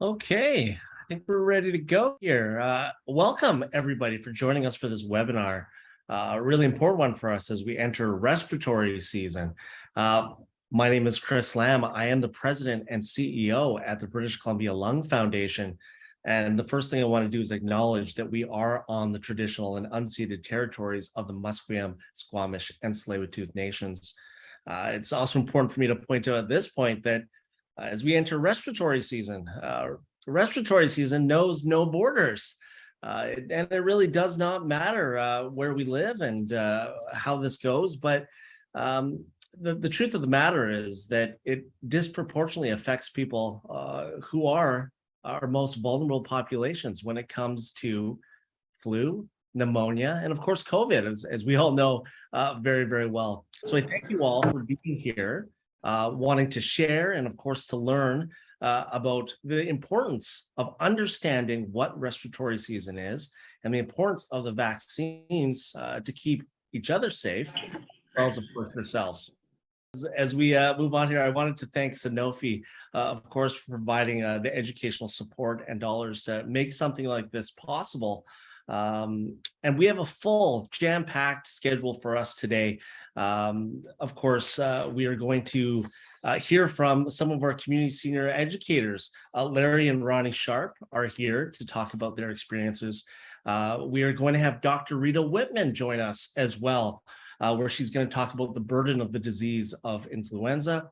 Okay, I think we're ready to go here. Welcome, everybody, for joining us for this webinar. A really important one for us as we enter respiratory season. Uh, my name is Chris Lamb. I am the president and CEO at the British Columbia Lung Foundation. And the first thing I want to do is acknowledge that we are on the traditional and unceded territories of the Musqueam, Squamish, and Tsleil-Waututh nations. It's also important for me to point out at this point that as we enter respiratory season knows no borders. And it really does not matter where we live and how this goes. But the truth of the matter is that it disproportionately affects people who are our most vulnerable populations when it comes to flu, pneumonia, and of course, COVID, as we all know very, very well. So I thank you all for being here, wanting to share and of course to learn about the importance of understanding what respiratory season is and the importance of the vaccines to keep each other safe, as well as of course yourselves. As we move on here, I wanted to thank Sanofi, of course, for providing the educational support and dollars to make something like this possible. And we have a full jam-packed schedule for us today. Of course, we are going to hear from some of our community senior educators. Larry and Ronnie Sharp are here to talk about their experiences. We are going to have Dr. Rita Whitman join us as well, where she's going to talk about the burden of the disease of influenza.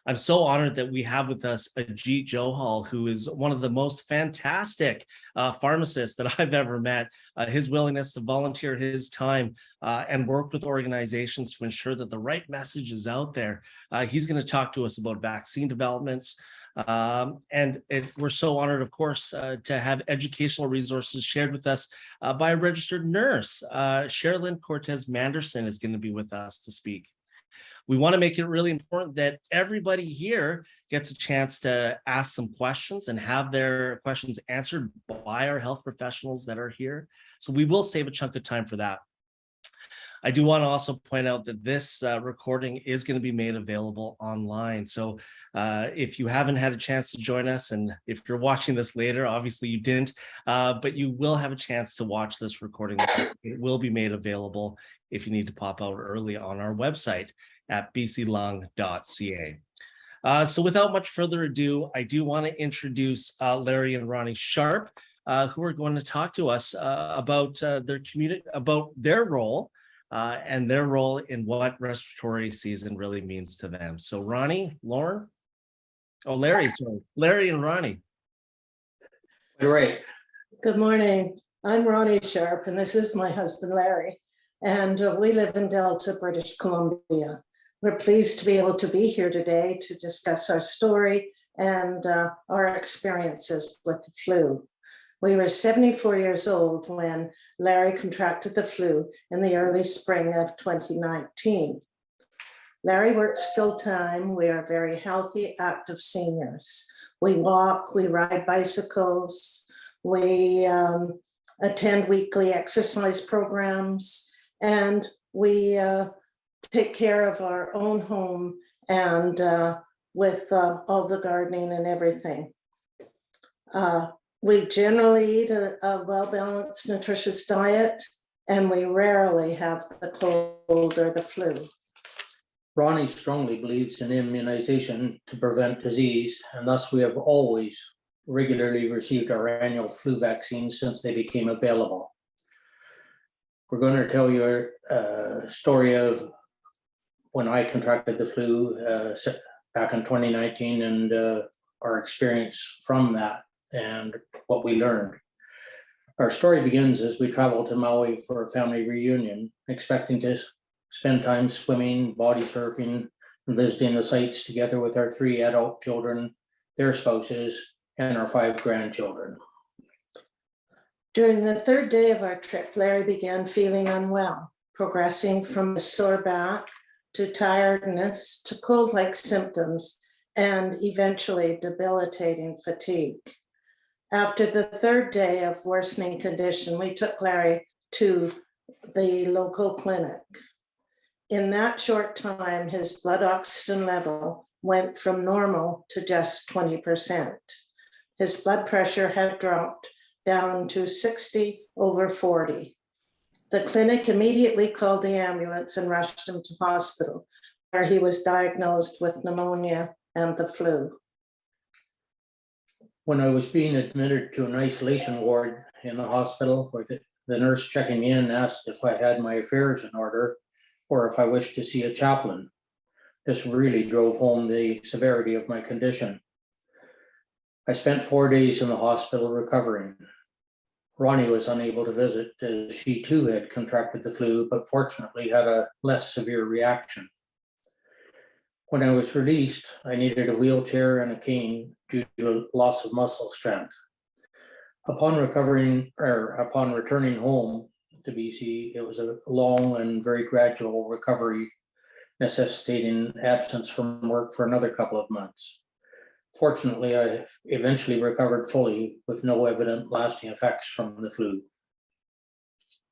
I'm so honored that we have with us Ajit Johal, who is one of the most fantastic pharmacists that I've ever met. His willingness to volunteer his time and work with organizations to ensure that the right message is out there. He's going to talk to us about vaccine developments. We're so honored, of course, to have educational resources shared with us by a registered nurse. Sherilyn Cortez Manderson is going to be with us to speak. We want to make it really important that everybody here gets a chance to ask some questions and have their questions answered by our health professionals that are here. So we will save a chunk of time for that. I do want to also point out that this recording is going to be made available online. So if you haven't had a chance to join us, and if you're watching this later, obviously you didn't, but you will have a chance to watch this recording. It will be made available if you need to pop out early on our website at bclung.ca. So without much further ado, I do want to introduce Larry and Ronnie Sharp, who are going to talk to us about their community, about their role and their role in what respiratory season really means to them. So Ronnie, Lauren, Larry and Ronnie. You're right. Good morning. I'm Ronnie Sharp, and this is my husband, Larry. And we live in Delta, British Columbia. We're pleased to be able to be here today to discuss our story and our experiences with the flu. We were 74 years old when Larry contracted the flu in the early spring of 2019. Larry works full-time. We are very healthy, active seniors. We walk, we ride bicycles, we attend weekly exercise programs, and we take care of our own home and with all the gardening and everything. We generally eat a well-balanced, nutritious diet, and we rarely have the cold or the flu. Ronnie strongly believes in immunization to prevent disease, and thus we have always regularly received our annual flu vaccines since they became available. We're going to tell you a story of when I contracted the flu back in 2019 and our experience from that and what we learned. Our story begins as we traveled to Maui for a family reunion, expecting to spend time swimming, body surfing, and visiting the sites together with our 3 adult children, their spouses, and our 5 grandchildren. During the 3rd day of our trip, Larry began feeling unwell, progressing from a sore back to tiredness to cold-like symptoms and eventually debilitating fatigue. After the 3rd day of worsening condition, we took Larry to the local clinic. In that short time, his blood oxygen level went from normal to just 20%. his blood pressure had dropped down to 60/40. The clinic immediately called the ambulance and rushed him to hospital, where he was diagnosed with pneumonia and the flu. When I was being admitted to an isolation ward in the hospital, where the nurse checking me in asked if I had my affairs in order or if I wished to see a chaplain. This really drove home the severity of my condition. I spent 4 days in the hospital recovering. Ronnie was unable to visit as she too had contracted the flu, but fortunately had a less severe reaction. When I was released, I needed a wheelchair and a cane due to loss of muscle strength. Upon returning home to BC, it was a long and very gradual recovery, necessitating absence from work for another couple of months. Fortunately, I eventually recovered fully with no evident lasting effects from the flu.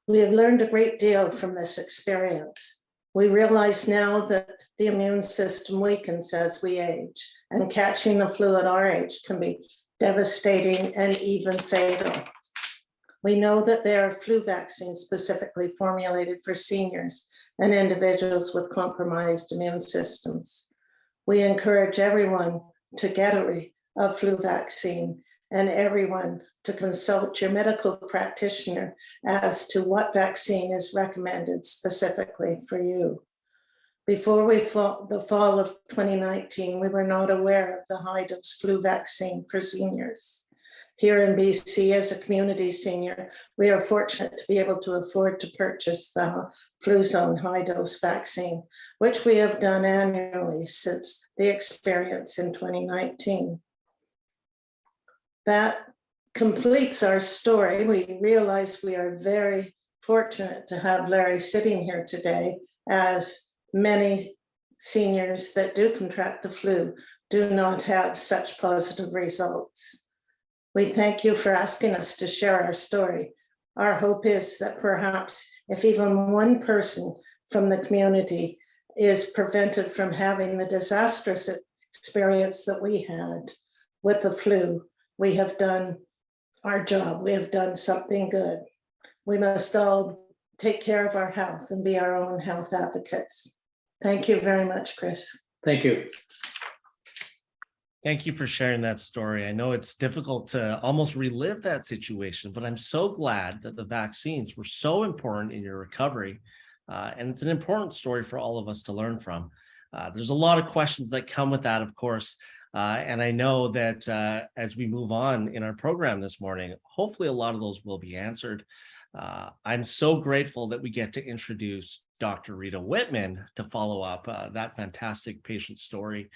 We have learned a great deal from this experience. We realize now that the immune system weakens as we age, and catching the flu at our age can be devastating and even fatal. We know that there are flu vaccines specifically formulated for seniors and individuals with compromised immune systems. We encourage everyone to get a flu vaccine and everyone to consult your medical practitioner as to what vaccine is recommended specifically for you. Before the fall of 2019, we were not aware of the high-dose flu vaccine for seniors. Here in BC, as a community senior, we are fortunate to be able to afford to purchase the Fluzone high-dose vaccine, which we have done annually since the experience in 2019. That completes our story. We realize we are very fortunate to have Larry sitting here today, as many seniors that do contract the flu do not have such positive results. We thank you for asking us to share our story. Our hope is that perhaps if even one person from the community is prevented from having the disastrous experience that we had with the flu, we have done our job. We have done something good. We must all take care of our health and be our own health advocates. Thank you very much, Chris. Thank you. Thank you for sharing that story. I know it's difficult to almost relive that situation, but I'm so glad that the vaccines were so important in your recovery. And it's an important story for all of us to learn from. There's a lot of questions that come with that, of course. And I know that as we move on in our program this morning, hopefully a lot of those will be answered. I'm so grateful that we get to introduce Dr. Rita Whitman to follow up that fantastic patient story.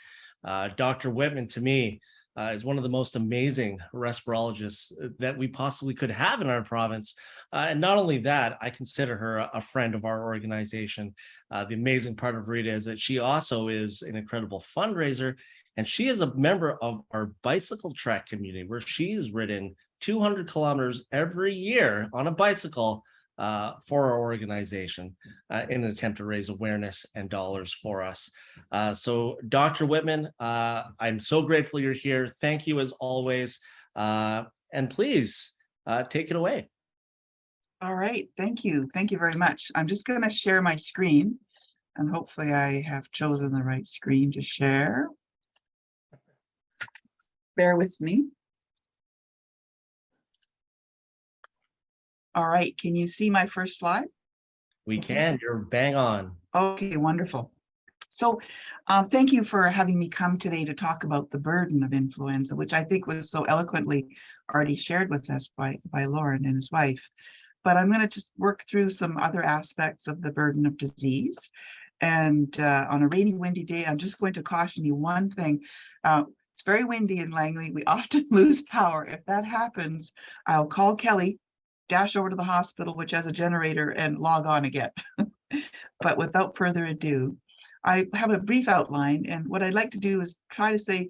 Dr. Whitman, to me, is one of the most amazing respirologists that we possibly could have in our province. And not only that, I consider her a friend of our organization. The amazing part of Rita is that she also is an incredible fundraiser, and she is a member of our bicycle trek community, where she's ridden 200 kilometers every year on a bicycle for our organization in an attempt to raise awareness and dollars for us. So Dr. Whitman, I'm so grateful you're here. Thank you as always. And please take it away. All right, thank you. Thank you very much. I'm just going to share my screen, and hopefully I have chosen the right screen to share. Bear with me. All right, can you see my first slide? We can, you're bang on. Okay, wonderful. So thank you for having me come today to talk about the burden of influenza, which I think was so eloquently already shared with us by Lauren and his wife. But I'm going to just work through some other aspects of the burden of disease. And on a rainy, windy day, I'm just going to caution you one thing. It's very windy in Langley. We often lose power. If that happens, I'll call Kelly, dash over to the hospital, which has a generator, and log on again. But without further ado, I have a brief outline, and what I'd like to do is try to say,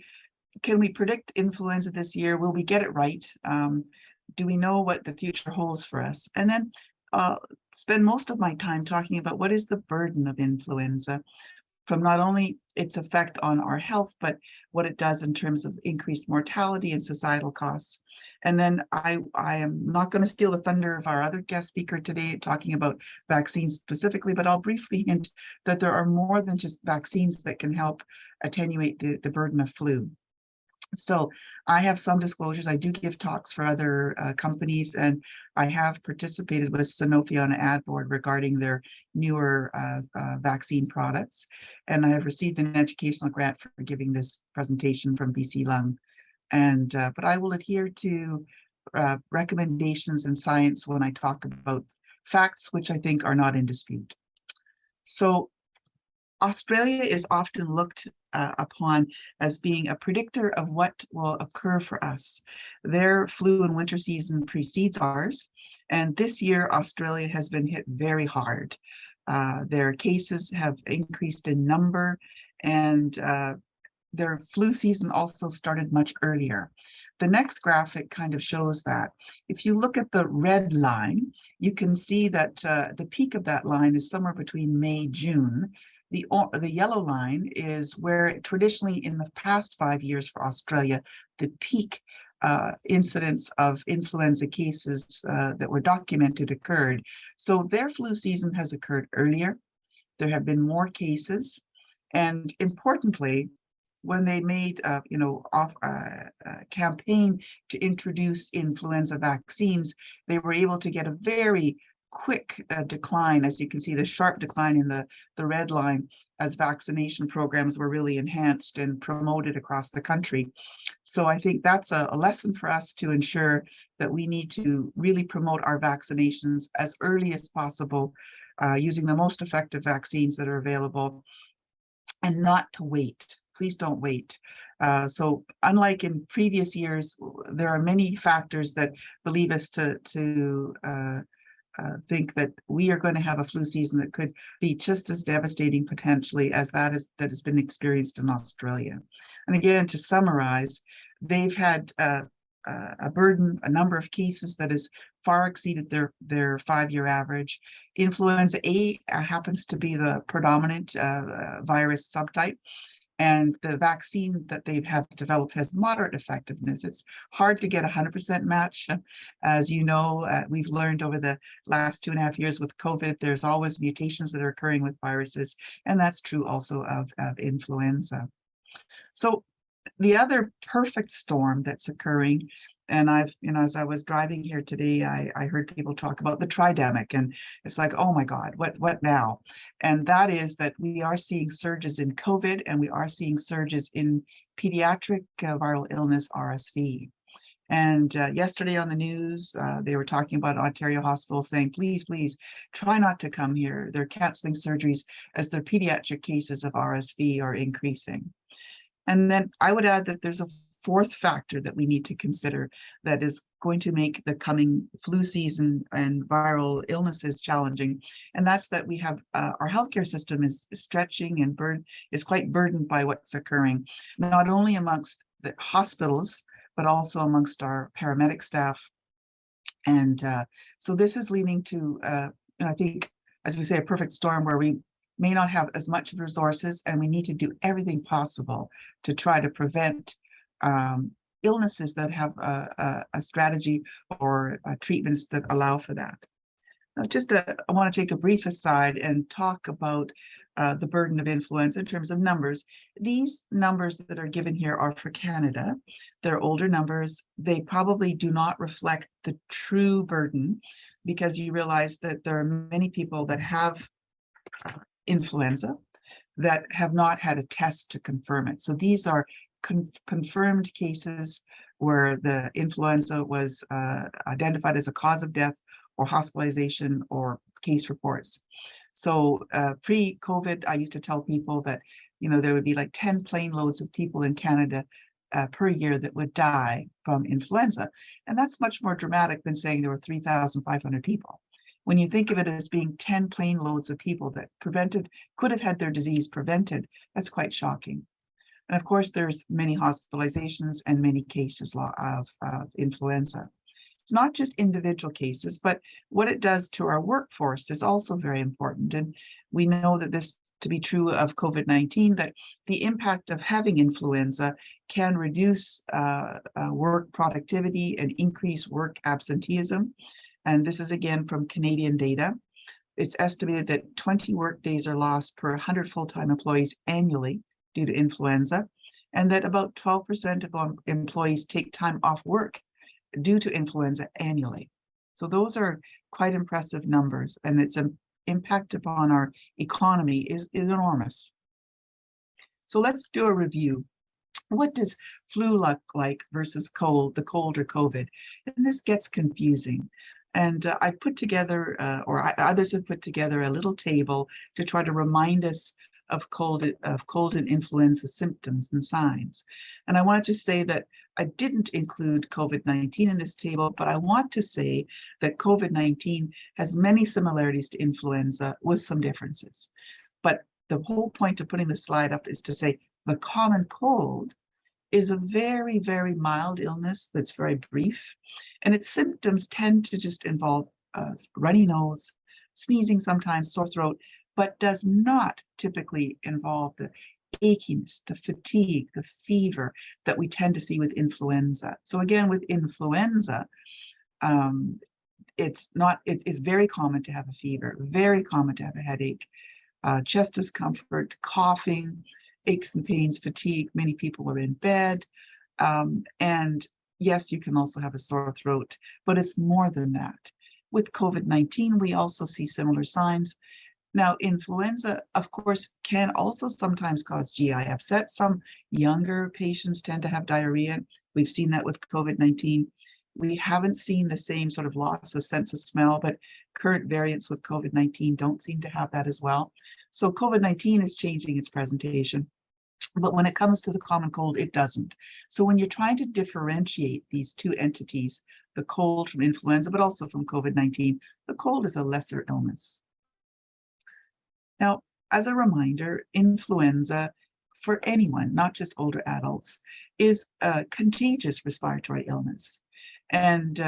can we predict influenza this year? Will we get it right? Do we know what the future holds for us? And then spend most of my time talking about what is the burden of influenza, from not only its effect on our health, but what it does in terms of increased mortality and societal costs. And then I am not going to steal the thunder of our other guest speaker today talking about vaccines specifically, but I'll briefly hint that there are more than just vaccines that can help attenuate the burden of flu. So I have some disclosures. I do give talks for other companies, and I have participated with Sanofi on an ad board regarding their newer vaccine products. And I have received an educational grant for giving this presentation from BC Lung. And but I will adhere to recommendations and science when I talk about facts, which I think are not in dispute. So Australia is often looked upon as being a predictor of what will occur for us. Their flu and winter season precedes ours, and this year Australia has been hit very hard. Their cases have increased in number, and their flu season also started much earlier. The next graphic kind of shows that. If you look at the red line, you can see that the peak of that line is somewhere between May, June. The yellow line is where traditionally in the past 5 years for Australia, the peak incidence of influenza cases that were documented occurred. So their flu season has occurred earlier. There have been more cases. And importantly, when they made a campaign to introduce influenza vaccines, they were able to get a very quick decline, as you can see, the sharp decline in the red line, as vaccination programs were really enhanced and promoted across the country. So I think that's a lesson for us to ensure that we need to really promote our vaccinations as early as possible, using the most effective vaccines that are available, and not to wait. Please don't wait. So unlike in previous years, there are many factors that believe us to think that we are going to have a flu season that could be just as devastating potentially as that has been experienced in Australia. And again, to summarize, they've had a number of cases that has far exceeded their 5-year average. Influenza A happens to be the predominant virus subtype. And the vaccine that they have developed has moderate effectiveness. It's hard to get 100% match. As you know, we've learned over the last 2.5 years with COVID, there's always mutations that are occurring with viruses, and that's true also of influenza. So the other perfect storm that's occurring, and as I was driving here today, I heard people talk about the tridemic, and it's like, oh my God, what now? And that is that we are seeing surges in COVID, and we are seeing surges in pediatric viral illness, RSV. And yesterday on the news, they were talking about Ontario hospitals saying, please, please try not to come here. They're canceling surgeries as their pediatric cases of RSV are increasing. And then I would add that there's a fourth factor that we need to consider that is going to make the coming flu season and viral illnesses challenging. And that's that we have our healthcare system is stretching and is quite burdened by what's occurring, not only amongst the hospitals, but also amongst our paramedic staff. And so this is leading to, and I think, as we say, a perfect storm where we may not have as much resources, and we need to do everything possible to try to prevent illnesses that have a strategy or treatments that allow for that. Now, I want to take a brief aside and talk about the burden of influenza in terms of numbers. These numbers that are given here are for Canada. They're older numbers. They probably do not reflect the true burden, because you realize that there are many people that have influenza that have not had a test to confirm it. So these are confirmed cases where the influenza was identified as a cause of death or hospitalization or case reports. So pre-COVID, I used to tell people that, there would be like 10 plane loads of people in Canada per year that would die from influenza. And that's much more dramatic than saying there were 3,500 people. When you think of it as being 10 plane loads of people that could have had their disease prevented, that's quite shocking. And of course, there's many hospitalizations and many cases of influenza. It's not just individual cases, but what it does to our workforce is also very important. And we know that this to be true of COVID-19, that the impact of having influenza can reduce work productivity and increase work absenteeism. And this is again from Canadian data. It's estimated that 20 work days are lost per 100 full-time employees annually due to influenza, and that about 12% of employees take time off work due to influenza annually. So those are quite impressive numbers, and its impact upon our economy is enormous. So let's do a review. What does flu look like versus cold, the cold or COVID? And this gets confusing. And I put together, others have put together a little table to try to remind us of cold and influenza symptoms and signs. And I wanted to say that I didn't include COVID-19 in this table, but I want to say that COVID-19 has many similarities to influenza with some differences. But the whole point of putting the slide up is to say the common cold is a very, very mild illness that's very brief, and its symptoms tend to just involve runny nose, sneezing sometimes, sore throat, but does not typically involve the achiness, the fatigue, the fever that we tend to see with influenza. So again, with influenza, it's very common to have a fever, very common to have a headache, chest discomfort, coughing, aches and pains, fatigue. Many people are in bed. And yes, you can also have a sore throat, but it's more than that. With COVID-19, we also see similar signs. Now, influenza, of course, can also sometimes cause GI upset. Some younger patients tend to have diarrhea. We've seen that with COVID-19. We haven't seen the same sort of loss of sense of smell, but current variants with COVID-19 don't seem to have that as well. So COVID-19 is changing its presentation, but when it comes to the common cold, it doesn't. So when you're trying to differentiate these two entities, the cold from influenza, but also from COVID-19, the cold is a lesser illness. Now, as a reminder, influenza for anyone, not just older adults, is a contagious respiratory illness. And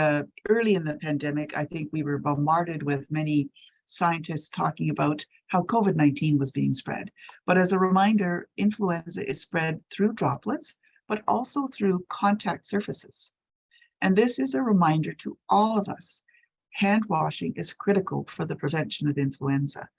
early in the pandemic, I think we were bombarded with many scientists talking about how COVID-19 was being spread. But as a reminder, influenza is spread through droplets, but also through contact surfaces. And this is a reminder to all of us, hand washing is critical for the prevention of influenza.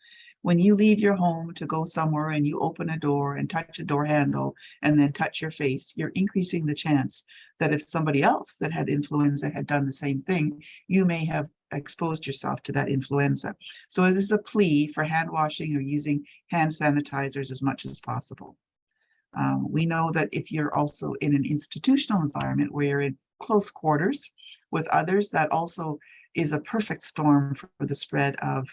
When you leave your home to go somewhere and you open a door and touch a door handle and then touch your face, you're increasing the chance that if somebody else that had influenza had done the same thing, you may have exposed yourself to that influenza. So this is a plea for hand washing or using hand sanitizers as much as possible. We know that if you're also in an institutional environment where you're in close quarters with others, that also is a perfect storm for the spread of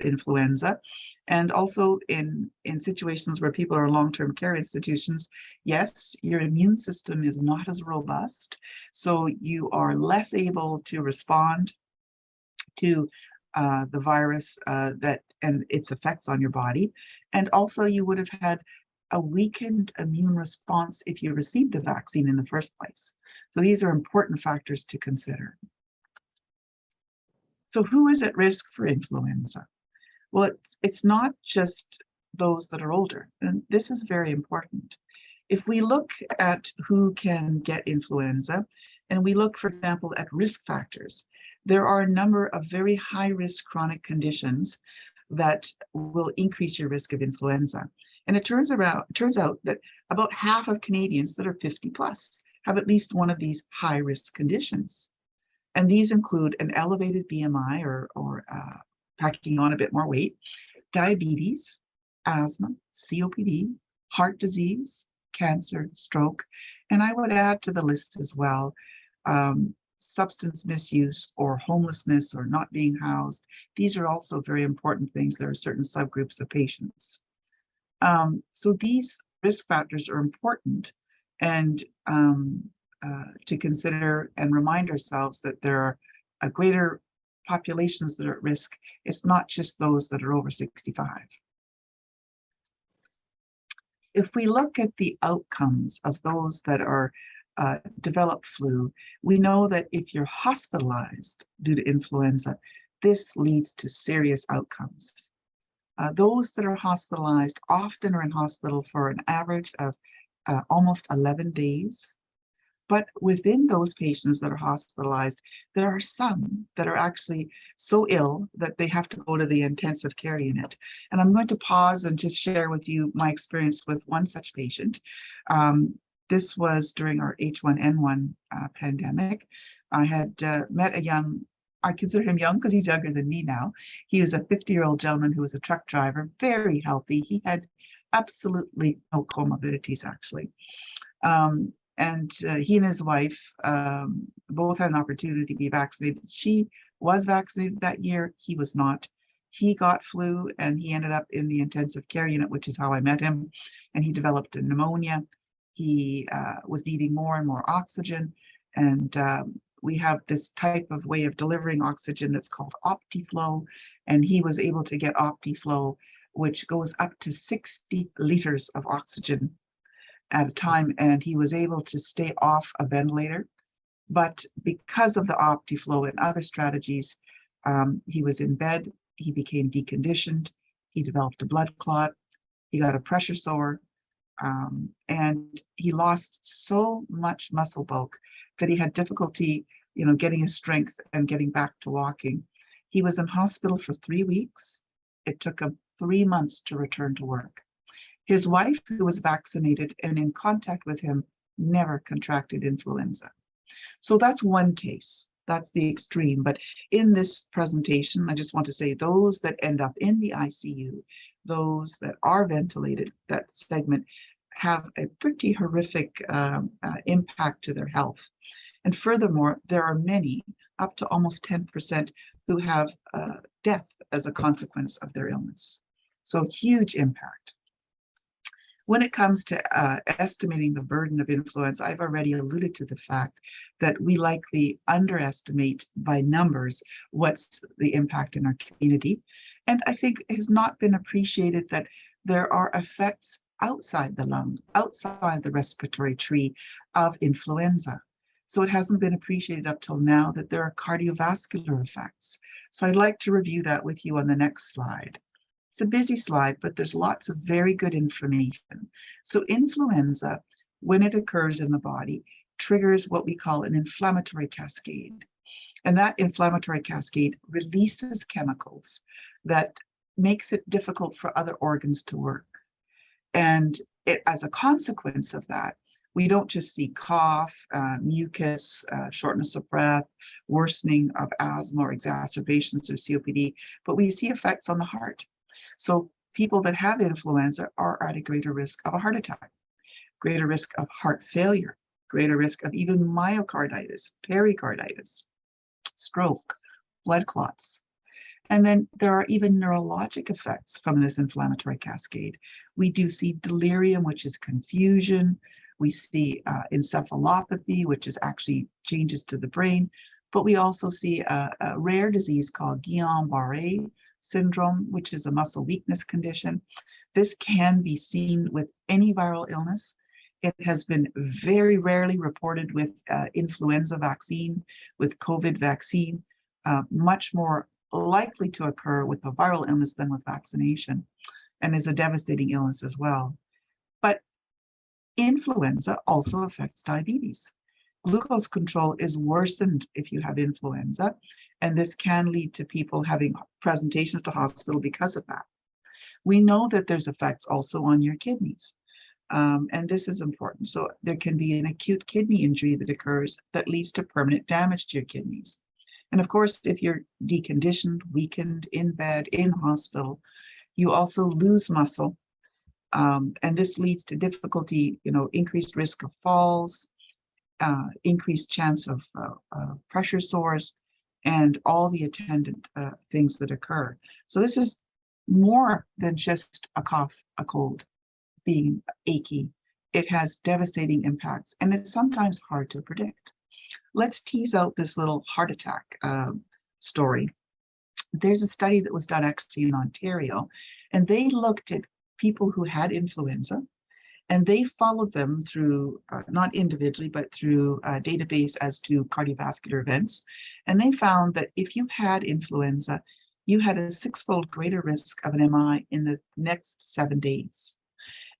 influenza. And also in situations where people are in long-term care institutions, yes, your immune system is not as robust, so you are less able to respond to the virus and its effects on your body. And also you would have had a weakened immune response if you received the vaccine in the first place. So these are important factors to consider. So who is at risk for influenza? Well, it's not just those that are older, and this is very important. If we look at who can get influenza, and we look, for example, at risk factors, there are a number of very high-risk chronic conditions that will increase your risk of influenza. And it turns out that about half of Canadians that are 50 plus have at least one of these high-risk conditions. And these include an elevated BMI or packing on a bit more weight, diabetes, asthma, COPD, heart disease, cancer, stroke, and I would add to the list as well, substance misuse or homelessness or not being housed. These are also very important things. There are certain subgroups of patients. So these risk factors are important, and to consider and remind ourselves that there are a greater populations that are at risk. It's not just those that are over 65. If we look at the outcomes of those that are develop flu, we know that if you're hospitalized due to influenza, this leads to serious outcomes. Those that are hospitalized often are in hospital for an average of almost 11 days. But within those patients that are hospitalized, there are some that are actually so ill that they have to go to the intensive care unit. And I'm going to pause and just share with you my experience with one such patient. This was during our H1N1 pandemic. I had met a young, I consider him young because he's younger than me now. He was a 50-year-old gentleman who was a truck driver, very healthy. He had absolutely no comorbidities, actually. And he and his wife both had an opportunity to be vaccinated. She was vaccinated that year. He was not. He got flu and he ended up in the intensive care unit, which is how I met him. And he developed a pneumonia. He was needing more and more oxygen. And we have this type of way of delivering oxygen that's called OptiFlow. And he was able to get OptiFlow, which goes up to 60 liters of oxygen at a time, and he was able to stay off a ventilator. But because of the OptiFlow and other strategies, he was in bed, he became deconditioned, he developed a blood clot, he got a pressure sore, and he lost so much muscle bulk that he had difficulty, getting his strength and getting back to walking. He was in hospital for 3 weeks. It took him 3 months to return to work. His wife, who was vaccinated and in contact with him, never contracted influenza. So that's one case. That's the extreme. But in this presentation, I just want to say those that end up in the ICU, those that are ventilated, that segment, have a pretty horrific impact to their health. And furthermore, there are many, up to almost 10%, who have death as a consequence of their illness. So huge impact. When it comes to estimating the burden of influenza, I've already alluded to the fact that we likely underestimate by numbers what's the impact in our community. And I think it has not been appreciated that there are effects outside the lung, outside the respiratory tree of influenza. So it hasn't been appreciated up till now that there are cardiovascular effects. So I'd like to review that with you on the next slide. It's a busy slide, but there's lots of very good information. So influenza, when it occurs in the body, triggers what we call an inflammatory cascade. And that inflammatory cascade releases chemicals that makes it difficult for other organs to work. And as a consequence of that, we don't just see cough, mucus, shortness of breath, worsening of asthma or exacerbations of COPD, but we see effects on the heart. So people that have influenza are at a greater risk of a heart attack, greater risk of heart failure, greater risk of even myocarditis, pericarditis, stroke, blood clots. And then there are even neurologic effects from this inflammatory cascade. We do see delirium, which is confusion. We see encephalopathy, which is actually changes to the brain. But we also see a rare disease called Guillain-Barré syndrome, which is a muscle weakness condition. This can be seen with any viral illness. It has been very rarely reported with influenza vaccine, with COVID vaccine, much more likely to occur with a viral illness than with vaccination, and is a devastating illness as well. But influenza also affects diabetes. Glucose control is worsened if you have influenza, and this can lead to people having presentations to hospital because of that. We know that there's effects also on your kidneys, and this is important. So there can be an acute kidney injury that occurs that leads to permanent damage to your kidneys. And of course, if you're deconditioned, weakened, in bed, in hospital, you also lose muscle, and this leads to difficulty, increased risk of falls, increased chance of pressure sores, and all the attendant things that occur. So this is more than just a cough, a cold, being achy. It has devastating impacts, and it's sometimes hard to predict. Let's tease out this little heart attack story. There's a study that was done actually in Ontario, and they looked at people who had influenza, and they followed them through, not individually, but through a database as to cardiovascular events. And they found that if you had influenza, you had a 6-fold greater risk of an MI in the next 7 days.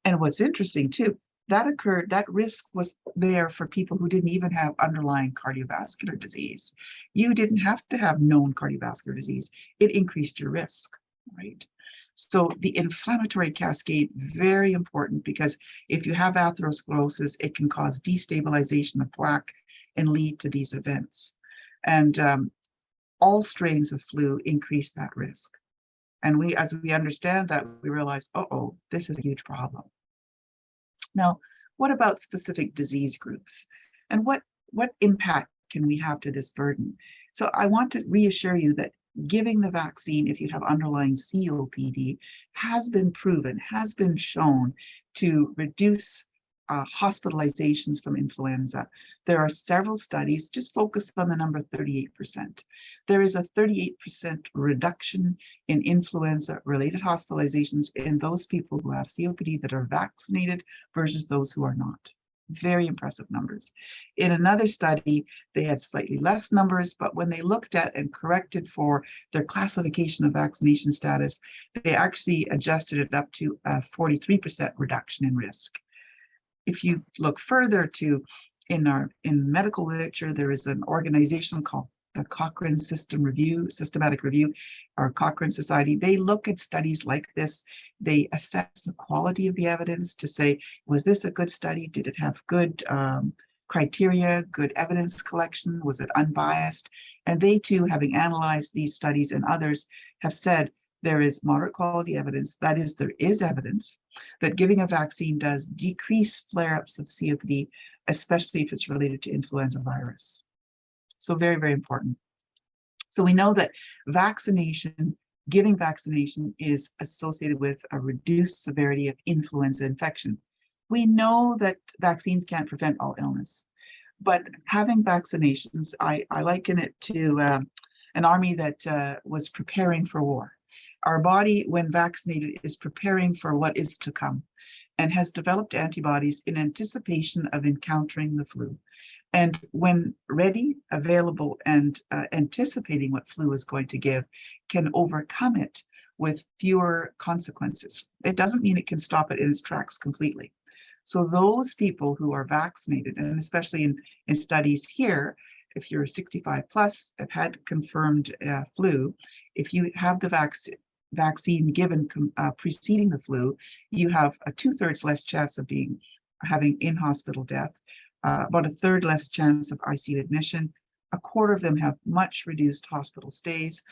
And what's interesting too, that risk was there for people who didn't even have underlying cardiovascular disease. You didn't have to have known cardiovascular disease. It increased your risk, right? So the inflammatory cascade, very important, because if you have atherosclerosis, it can cause destabilization of plaque and lead to these events. And all strains of flu increase that risk. And as we understand that, we realize, uh-oh, this is a huge problem. Now, what about specific disease groups? And what impact can we have to this burden? So I want to reassure you that giving the vaccine, if you have underlying COPD, has been proven, has been shown to reduce hospitalizations from influenza. There are several studies just focused on the number 38%. There is a 38% reduction in influenza-related hospitalizations in those people who have COPD that are vaccinated versus those who are not. Very impressive numbers. In another study, they had slightly less numbers, but when they looked at and corrected for their classification of vaccination status, they actually adjusted it up to a 43% reduction in risk. If you look further to in medical literature, there is an organization called the Cochrane Systematic Review, or Cochrane Society. They look at studies like this. They assess the quality of the evidence to say, was this a good study? Did it have good criteria, good evidence collection? Was it unbiased? And they too, having analyzed these studies and others, have said there is moderate quality evidence, that is, there is evidence that giving a vaccine does decrease flare-ups of COPD, especially if it's related to influenza virus. So very, very important. So we know that giving vaccination is associated with a reduced severity of influenza infection. We know that vaccines can't prevent all illness, but having vaccinations, I liken it to an army that was preparing for war. Our body, when vaccinated, is preparing for what is to come and has developed antibodies in anticipation of encountering the flu. And when ready, available, and anticipating what flu is going to give, can overcome it with fewer consequences. It doesn't mean it can stop it in its tracks completely. So those people who are vaccinated, and especially in studies here, if you're 65 plus, have had confirmed flu, if you have the vaccine given preceding the flu, you have a 2/3 less chance of having in-hospital death, about a third less chance of ICU admission. A quarter of them have much reduced hospital stays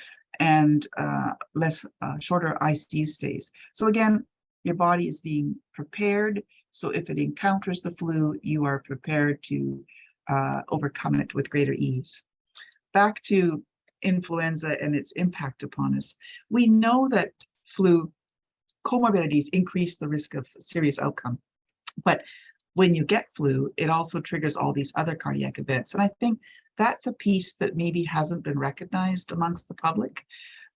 and shorter ICU stays. So again, your body is being prepared. So if it encounters the flu, you are prepared to overcome it with greater ease. Back to influenza and its impact upon us. We know that flu comorbidities increase the risk of serious outcome, but when you get flu, it also triggers all these other cardiac events. And I think that's a piece that maybe hasn't been recognized amongst the public.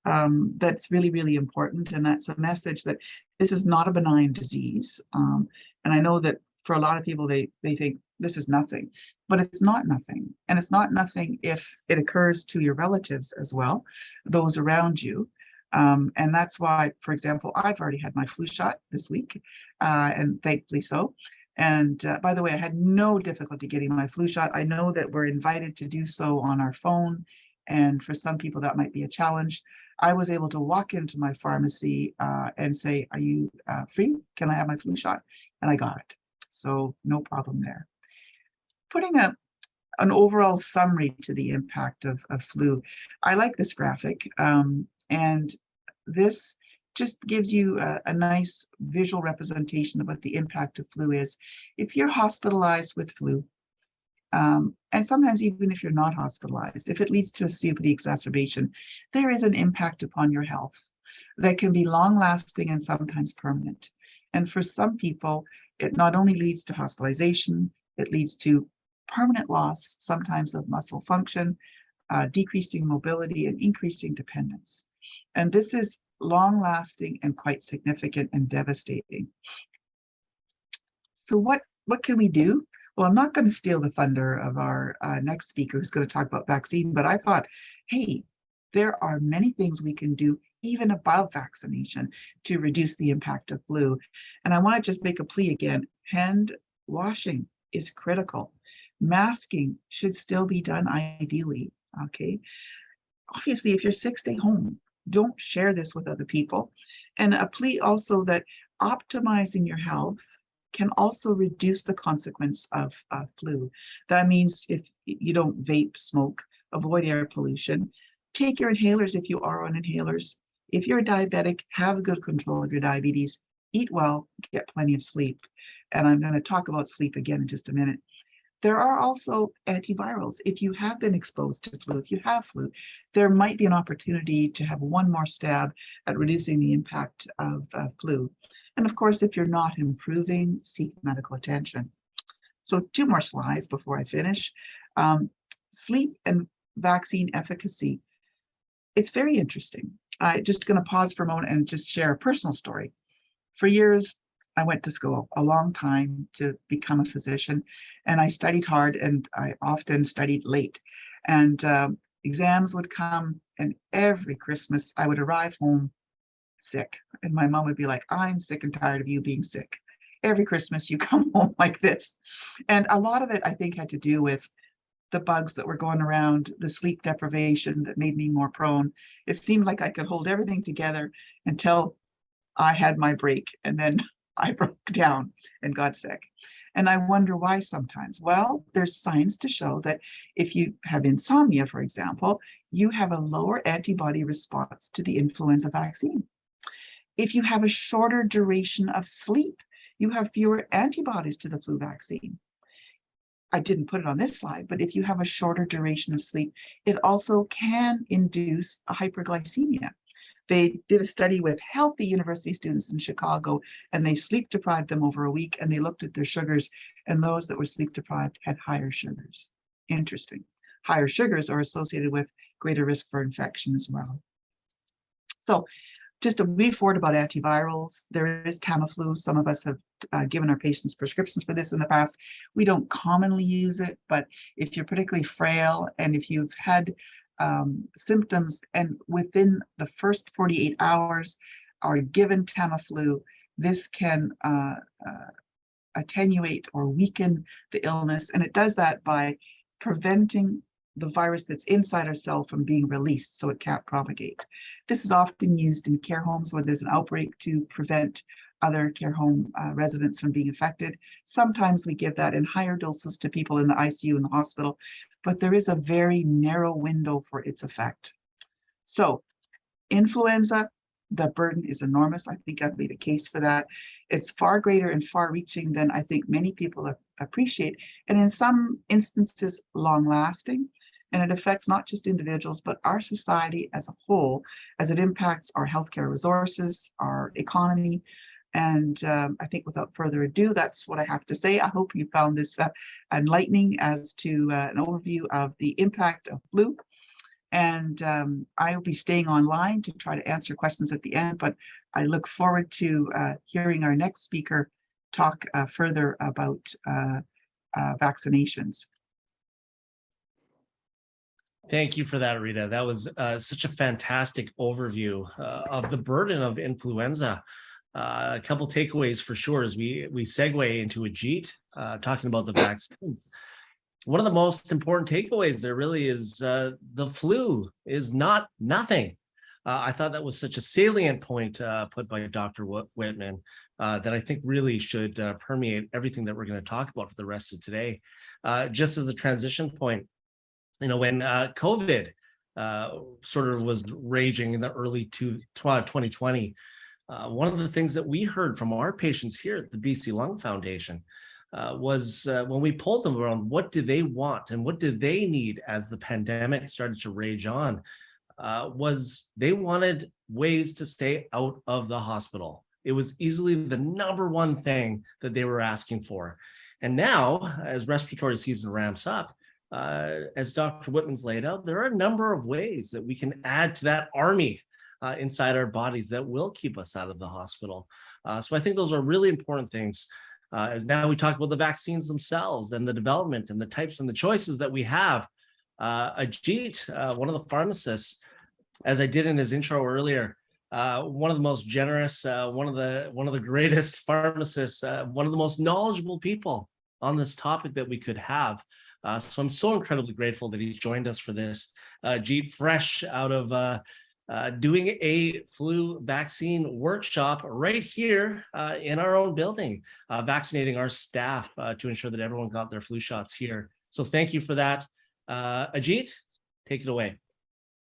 That's really, really important. And that's a message that this is not a benign disease. And I know that for a lot of people, they think this is nothing, but it's not nothing. And it's not nothing if it occurs to your relatives as well, those around you. And that's why, for example, I've already had my flu shot this week, and thankfully so. And by the way, I had no difficulty getting my flu shot. I know that we're invited to do so on our phone. And for some people, that might be a challenge. I was able to walk into my pharmacy and say, are you free? Can I have my flu shot? And I got it. So no problem there. Putting an overall summary to the impact of flu. I like this graphic. And this just gives you a nice visual representation of what the impact of flu is. If you're hospitalized with flu, and sometimes even if you're not hospitalized, if it leads to a COPD exacerbation, there is an impact upon your health that can be long-lasting and sometimes permanent. And for some people, it not only leads to hospitalization, it leads to permanent loss, sometimes of muscle function, decreasing mobility, and increasing dependence. And this is long-lasting and quite significant and devastating. So what can we do? Well, I'm not going to steal the thunder of our next speaker who's going to talk about vaccine, but I thought, hey, There are many things we can do even above vaccination to reduce the impact of flu. And I want to just make a plea again. Hand washing is critical. Masking should still be done ideally, okay? Obviously, if you're sick, stay home. Don't share this with other people. And a plea also that optimizing your health can also reduce the consequence of flu. That means if you don't vape, smoke, avoid air pollution, take your inhalers if you are on inhalers. If you're diabetic, have good control of your diabetes, eat well, get plenty of sleep. And I'm going to talk about sleep again in just a minute. There are also antivirals. If you have been exposed to flu, if you have flu, there might be an opportunity to have one more stab at reducing the impact of flu. And of course, if you're not improving, seek medical attention. So 2 more slides before I finish. Sleep and vaccine efficacy. It's very interesting. I'm just going to pause for a moment and just share a personal story. For years, I went to school a long time to become a physician, and I studied hard, and I often studied late. And exams would come, and every Christmas I would arrive home sick. And my mom would be like, I'm sick and tired of you being sick. Every Christmas you come home like this. And a lot of it, I think, had to do with the bugs that were going around, the sleep deprivation that made me more prone. It seemed like I could hold everything together until I had my break, and then I broke down and got sick. And I wonder why sometimes. Well, there's science to show that if you have insomnia, for example, you have a lower antibody response to the influenza vaccine. If you have a shorter duration of sleep, you have fewer antibodies to the flu vaccine. I didn't put it on this slide, but if you have a shorter duration of sleep, it also can induce a hyperglycemia. They did a study with healthy university students in Chicago, and they sleep deprived them over a week, and they looked at their sugars, and those that were sleep deprived had higher sugars. Interesting. Higher sugars are associated with greater risk for infection as well. So just a brief word about antivirals. There is Tamiflu. Some of us have given our patients prescriptions for this in the past. We don't commonly use it, but if you're particularly frail and if you've had symptoms and within the first 48 hours are given Tamiflu, this can attenuate or weaken the illness. And it does that by preventing the virus that's inside our cell from being released so it can't propagate. This is often used in care homes where there's an outbreak to prevent other care home residents from being affected. Sometimes we give that in higher doses to people in the ICU in the hospital, but there is a very narrow window for its effect. So influenza, the burden is enormous. I think I've made a case for that. It's far greater and far reaching than I think many people appreciate, and in some instances long lasting. And it affects not just individuals, but our society as a whole, as it impacts our healthcare resources, our economy. And I think without further ado, that's what I have to say. I hope you found this enlightening as to an overview of the impact of flu. And I will be staying online to try to answer questions at the end, but I look forward to hearing our next speaker talk further about vaccinations. Thank you for that, Rita. That was such a fantastic overview of the burden of influenza. A couple takeaways for sure as we segue into Ajit talking about the vaccines. One of the most important takeaways there really is the flu is not nothing. I thought that was such a salient point put by Dr. Whitman that I think really should permeate everything that we're going to talk about for the rest of today. Just as a transition point, you know, when COVID sort of was raging in the early 2020, one of the things that we heard from our patients here at the BC Lung Foundation was when we polled them around what do they want and what do they need as the pandemic started to rage on, was they wanted ways to stay out of the hospital. It was easily the #1 thing that they were asking for. And now, as respiratory season ramps up, as Dr. Whitman's laid out, there are a number of ways that we can add to that army inside our bodies that will keep us out of the hospital. So I think those are really important things. As now we talk about the vaccines themselves and the development and the types and the choices that we have. Ajit, one of the pharmacists, as I did in his intro earlier, one of the most generous, one of the greatest pharmacists, one of the most knowledgeable people on this topic that we could have. So I'm so incredibly grateful that he's joined us for this. Jeep, fresh out of doing a flu vaccine workshop right here in our own building, vaccinating our staff to ensure that everyone got their flu shots here. So thank you for that. Ajit, take it away.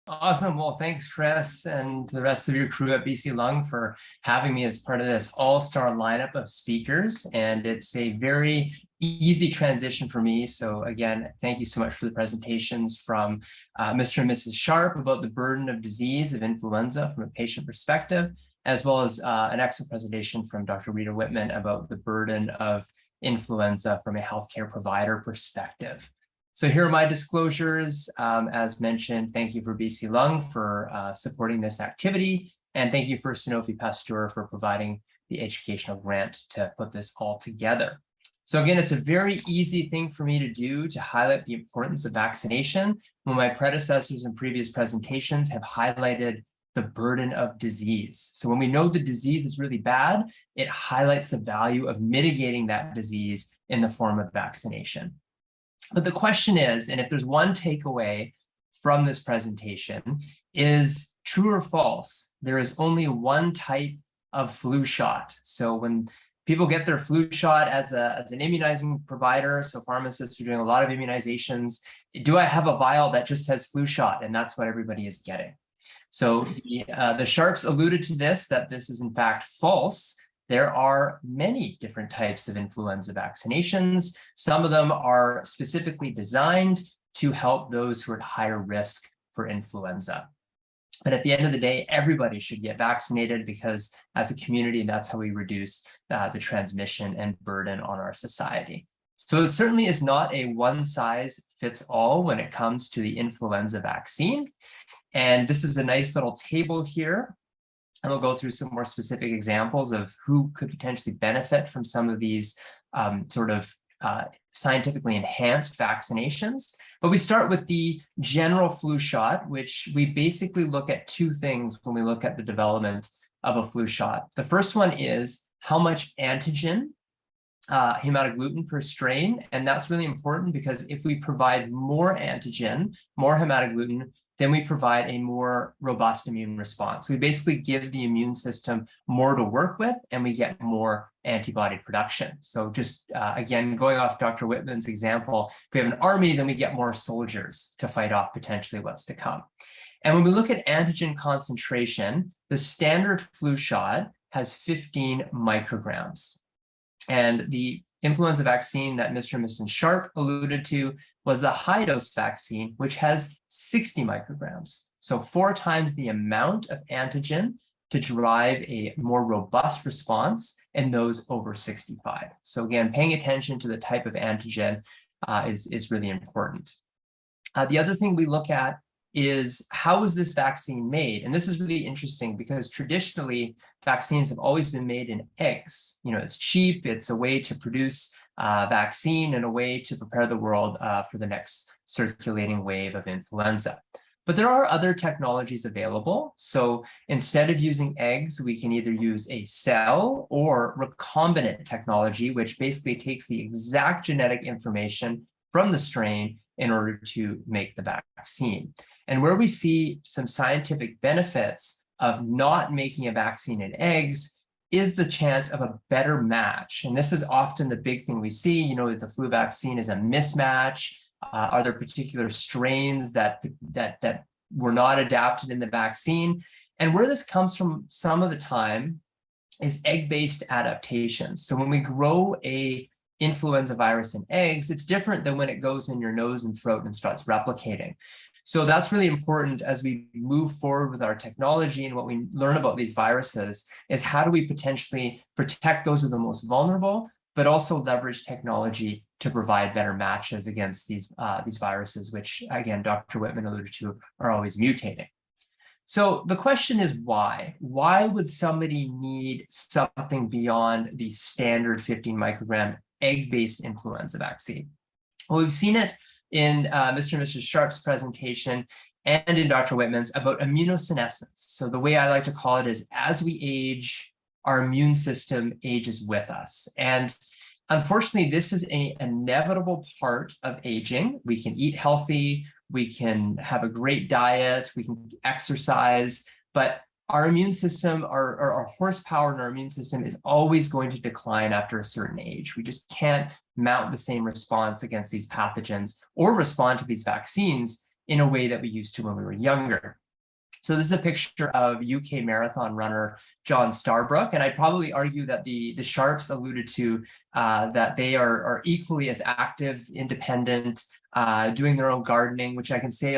Awesome. Well, thanks, Chris, and to the rest of your crew at BC Lung for having me as part of this all-star lineup of speakers. And it's a very easy transition for me. So again, thank you so much for the presentations from Mr. and Mrs. Sharp about the burden of disease of influenza from a patient perspective, as well as an excellent presentation from Dr. Rita Whitman about the burden of influenza from a healthcare provider perspective. So here are my disclosures. As mentioned, thank you for BC Lung for supporting this activity. And thank you for Sanofi Pasteur for providing the educational grant to put this all together. So again, it's a very easy thing for me to do to highlight the importance of vaccination when my predecessors in previous presentations have highlighted the burden of disease. So when we know the disease is really bad, it highlights the value of mitigating that disease in the form of vaccination. But the question is, and if there's one takeaway from this presentation, is true or false? There is only one type of flu shot. So when people get their flu shot as an immunizing provider, so pharmacists are doing a lot of immunizations, do I have a vial that just says flu shot? And that's what everybody is getting. So the Sharps alluded to this, that this is in fact false. There are many different types of influenza vaccinations. Some of them are specifically designed to help those who are at higher risk for influenza. But at the end of the day, everybody should get vaccinated because as a community, that's how we reduce the transmission and burden on our society. So it certainly is not a one size fits all when it comes to the influenza vaccine. And this is a nice little table here. And we'll go through some more specific examples of who could potentially benefit from some of these scientifically enhanced vaccinations. But we start with the general flu shot, which we basically look at two things when we look at the development of a flu shot. The first one is how much antigen, hematogluten per strain. And that's really important because if we provide more antigen, more hematogluten, then we provide a more robust immune response. We basically give the immune system more to work with and we get more antibody production. So just again, going off Dr. Whitman's example, if we have an army, then we get more soldiers to fight off potentially what's to come. And when we look at antigen concentration, the standard flu shot has 15 micrograms. And the influenza vaccine that Mr. and Mrs. Sharp alluded to was the high dose vaccine, which has 60 micrograms. So 4 times the amount of antigen to drive a more robust response in those over 65. So again, paying attention to the type of antigen is really important. The other thing we look at is how is this vaccine made? And this is really interesting because traditionally vaccines have always been made in eggs. You know, it's cheap, it's a way to produce vaccine and a way to prepare the world for the next circulating wave of influenza. But there are other technologies available. So instead of using eggs, we can either use a cell or recombinant technology, which basically takes the exact genetic information from the strain in order to make the vaccine. And where we see some scientific benefits of not making a vaccine in eggs is the chance of a better match. And this is often the big thing we see, you know, the flu vaccine is a mismatch. Are there particular strains that were not adapted in the vaccine? And where this comes from some of the time is egg-based adaptations. So when we grow a influenza virus in eggs, it's different than when it goes in your nose and throat and starts replicating. So that's really important as we move forward with our technology and what we learn about these viruses is how do we potentially protect those who are the most vulnerable, but also leverage technology to provide better matches against these viruses, which again, Dr. Whitman alluded to, are always mutating. So the question is why? Why would somebody need something beyond the standard 15 microgram egg-based influenza vaccine? Well, we've seen it in Mr. and Mrs. Sharp's presentation and in Dr. Whitman's about immunosenescence. So the way I like to call it is, as we age, our immune system ages with us. And unfortunately, this is an inevitable part of aging. We can eat healthy, we can have a great diet, we can exercise, but our immune system, our horsepower in our immune system is always going to decline after a certain age. We just can't mount the same response against these pathogens or respond to these vaccines in a way that we used to when we were younger. So this is a picture of UK marathon runner John Starbrook, and I'd probably argue that the Sharps alluded to that they are equally as active, independent, doing their own gardening, which I can say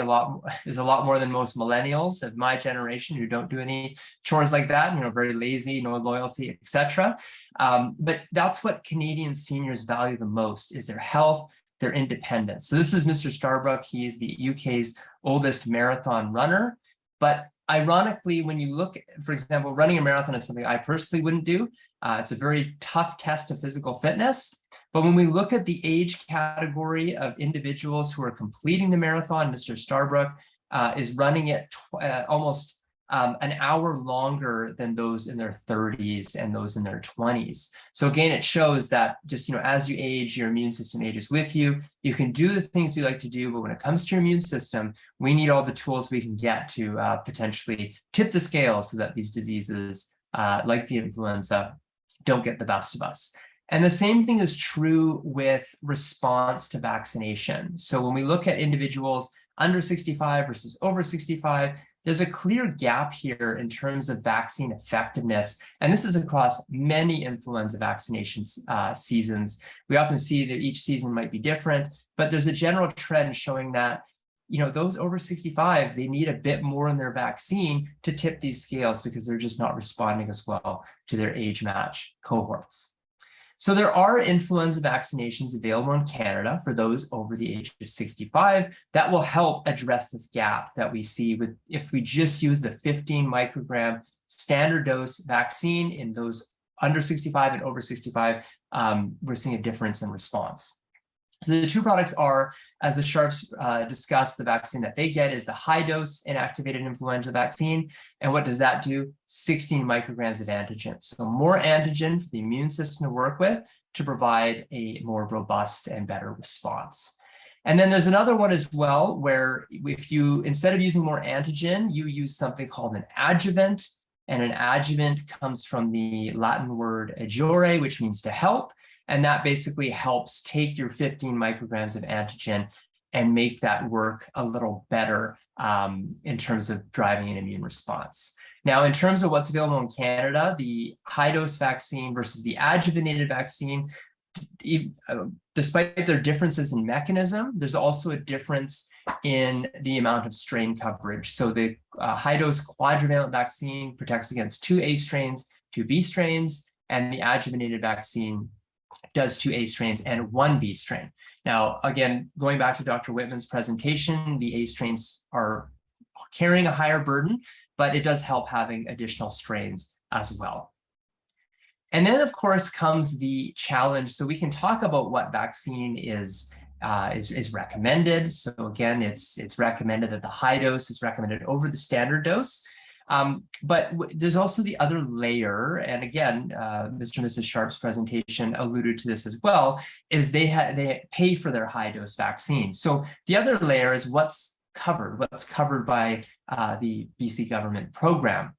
is a lot more than most millennials of my generation who don't do any chores like that, very lazy, no loyalty, etc. But that's what Canadian seniors value the most, is their health, their independence. So this is Mr. Starbrook. He is the UK's oldest marathon runner. But ironically, when you look, for example, running a marathon is something I personally wouldn't do. It's a very tough test of physical fitness. But when we look at the age category of individuals who are completing the marathon, Mr. Starbrook is running it almost an hour longer than those in their 30s and those in their 20s. So again, it shows that just, as you age, your immune system ages with you. You can do the things you like to do, but when it comes to your immune system, we need all the tools we can get to potentially tip the scale so that these diseases like the influenza don't get the best of us. And the same thing is true with response to vaccination. So when we look at individuals under 65 versus over 65, there's a clear gap here in terms of vaccine effectiveness. And this is across many influenza vaccination seasons. We often see that each season might be different, but there's a general trend showing that those over 65, they need a bit more in their vaccine to tip these scales because they're just not responding as well to their age match cohorts. So there are influenza vaccinations available in Canada for those over the age of 65 that will help address this gap that we see with if we just use the 15 microgram standard dose vaccine in those under 65 and over 65, we're seeing a difference in response. So the two products are, as the Sharps discussed, the vaccine that they get is the high dose inactivated influenza vaccine. And what does that do? 16 micrograms of antigen. So more antigen for the immune system to work with to provide a more robust and better response. And then there's another one as well, where if you, instead of using more antigen, you use something called an adjuvant. And an adjuvant comes from the Latin word adjure, which means to help. And that basically helps take your 15 micrograms of antigen and make that work a little better in terms of driving an immune response. Now, in terms of what's available in Canada, the high-dose vaccine versus the adjuvanted vaccine, despite their differences in mechanism, there's also a difference in the amount of strain coverage. So the high-dose quadrivalent vaccine protects against 2 A strains, 2 B strains, and the adjuvanted vaccine does 2 A strains and 1 B strain. Now, again, going back to Dr. Whitman's presentation, the A strains are carrying a higher burden, but it does help having additional strains as well. And then, of course, comes the challenge. So we can talk about what vaccine is recommended. So again, it's recommended that the high dose is recommended over the standard dose. But there's also the other layer, and again, Mr. and Mrs. Sharp's presentation alluded to this as well, is they pay for their high dose vaccine. So the other layer is what's covered by the BC government program.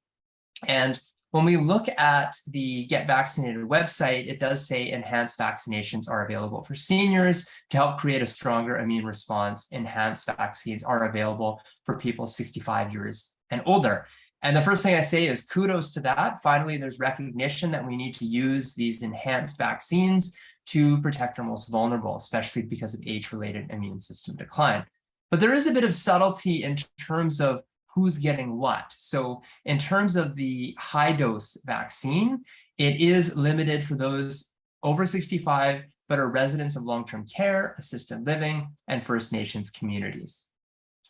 And when we look at the Get Vaccinated website, it does say enhanced vaccinations are available for seniors to help create a stronger immune response. Enhanced vaccines are available for people 65 years and older. And the first thing I say is kudos to that. Finally, there's recognition that we need to use these enhanced vaccines to protect our most vulnerable, especially because of age-related immune system decline. But there is a bit of subtlety in terms of who's getting what. So in terms of the high-dose vaccine, it is limited for those over 65, but are residents of long-term care, assisted living, and First Nations communities.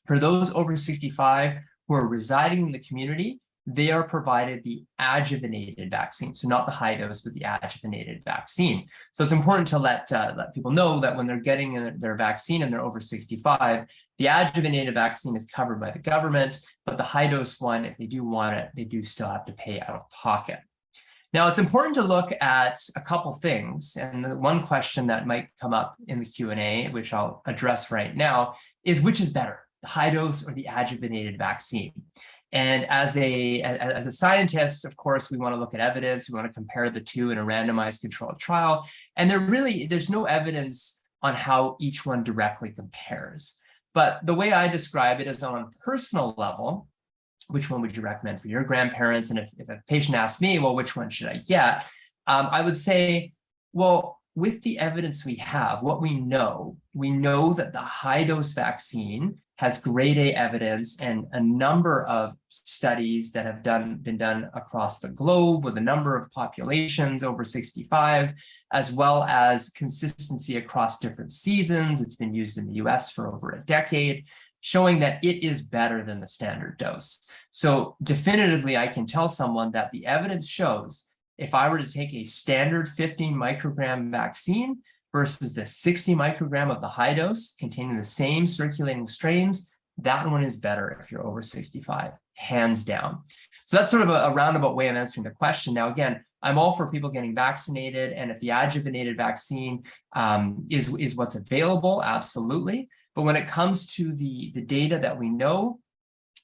For those over 65, who are residing in the community, they are provided the adjuvanted vaccine. So not the high dose, but the adjuvanted vaccine. So it's important to let people know that when they're getting their vaccine and they're over 65, the adjuvanted vaccine is covered by the government, but the high dose one, if they do want it, they do still have to pay out of pocket. Now, it's important to look at a couple things, and the one question that might come up in the Q&A, which I'll address right now, is which is better, the high dose or the adjuvanted vaccine? And as a scientist, of course, we want to look at evidence. We want to compare the two in a randomized controlled trial. And there's no evidence on how each one directly compares. But the way I describe it is on a personal level, which one would you recommend for your grandparents? And if a patient asks me, well, which one should I get? I would say, well, with the evidence we have, what we know that the high dose vaccine has grade A evidence and a number of studies that have been done across the globe with a number of populations over 65, as well as consistency across different seasons. It's been used in the US for over a decade, showing that it is better than the standard dose. So definitively, I can tell someone that the evidence shows if I were to take a standard 15 microgram vaccine versus the 60 microgram of the high dose containing the same circulating strains, that one is better if you're over 65, hands down. So that's sort of a roundabout way of answering the question. Now, again, I'm all for people getting vaccinated, and if the adjuvanted vaccine is what's available, absolutely. But when it comes to the data that we know,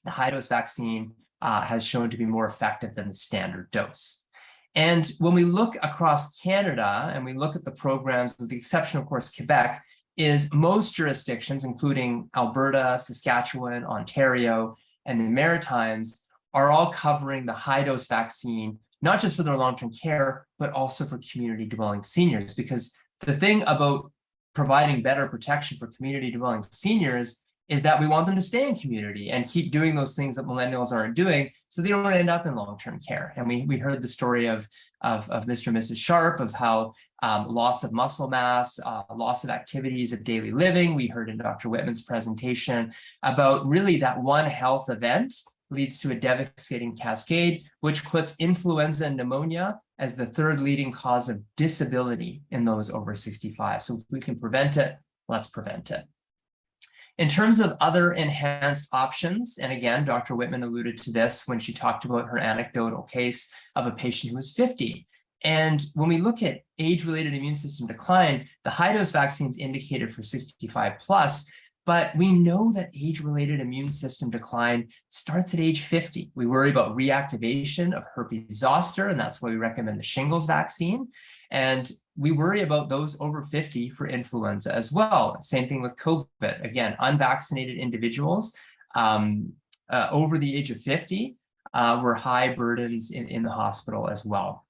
the high dose vaccine has shown to be more effective than the standard dose. And when we look across Canada and we look at the programs, with the exception, of course, Quebec, is most jurisdictions, including Alberta, Saskatchewan, Ontario, and the Maritimes, are all covering the high dose vaccine, not just for their long-term care, but also for community dwelling seniors. Because the thing about providing better protection for community dwelling seniors is that we want them to stay in community and keep doing those things that millennials aren't doing, so they don't end up in long-term care. And we heard the story of Mr. and Mrs. Sharp, of how loss of muscle mass, loss of activities of daily living. We heard in Dr. Whitman's presentation about really that one health event leads to a devastating cascade, which puts influenza and pneumonia as the third leading cause of disability in those over 65. So if we can prevent it, let's prevent it. In terms of other enhanced options, and again, Dr. Whitman alluded to this when she talked about her anecdotal case of a patient who was 50. And when we look at age-related immune system decline, the high-dose vaccine is indicated for 65 plus, but we know that age-related immune system decline starts at age 50. We worry about reactivation of herpes zoster, and that's why we recommend the shingles vaccine. And we worry about those over 50 for influenza as well. Same thing with COVID. Again, unvaccinated individuals over the age of 50 were high burdens in the hospital as well.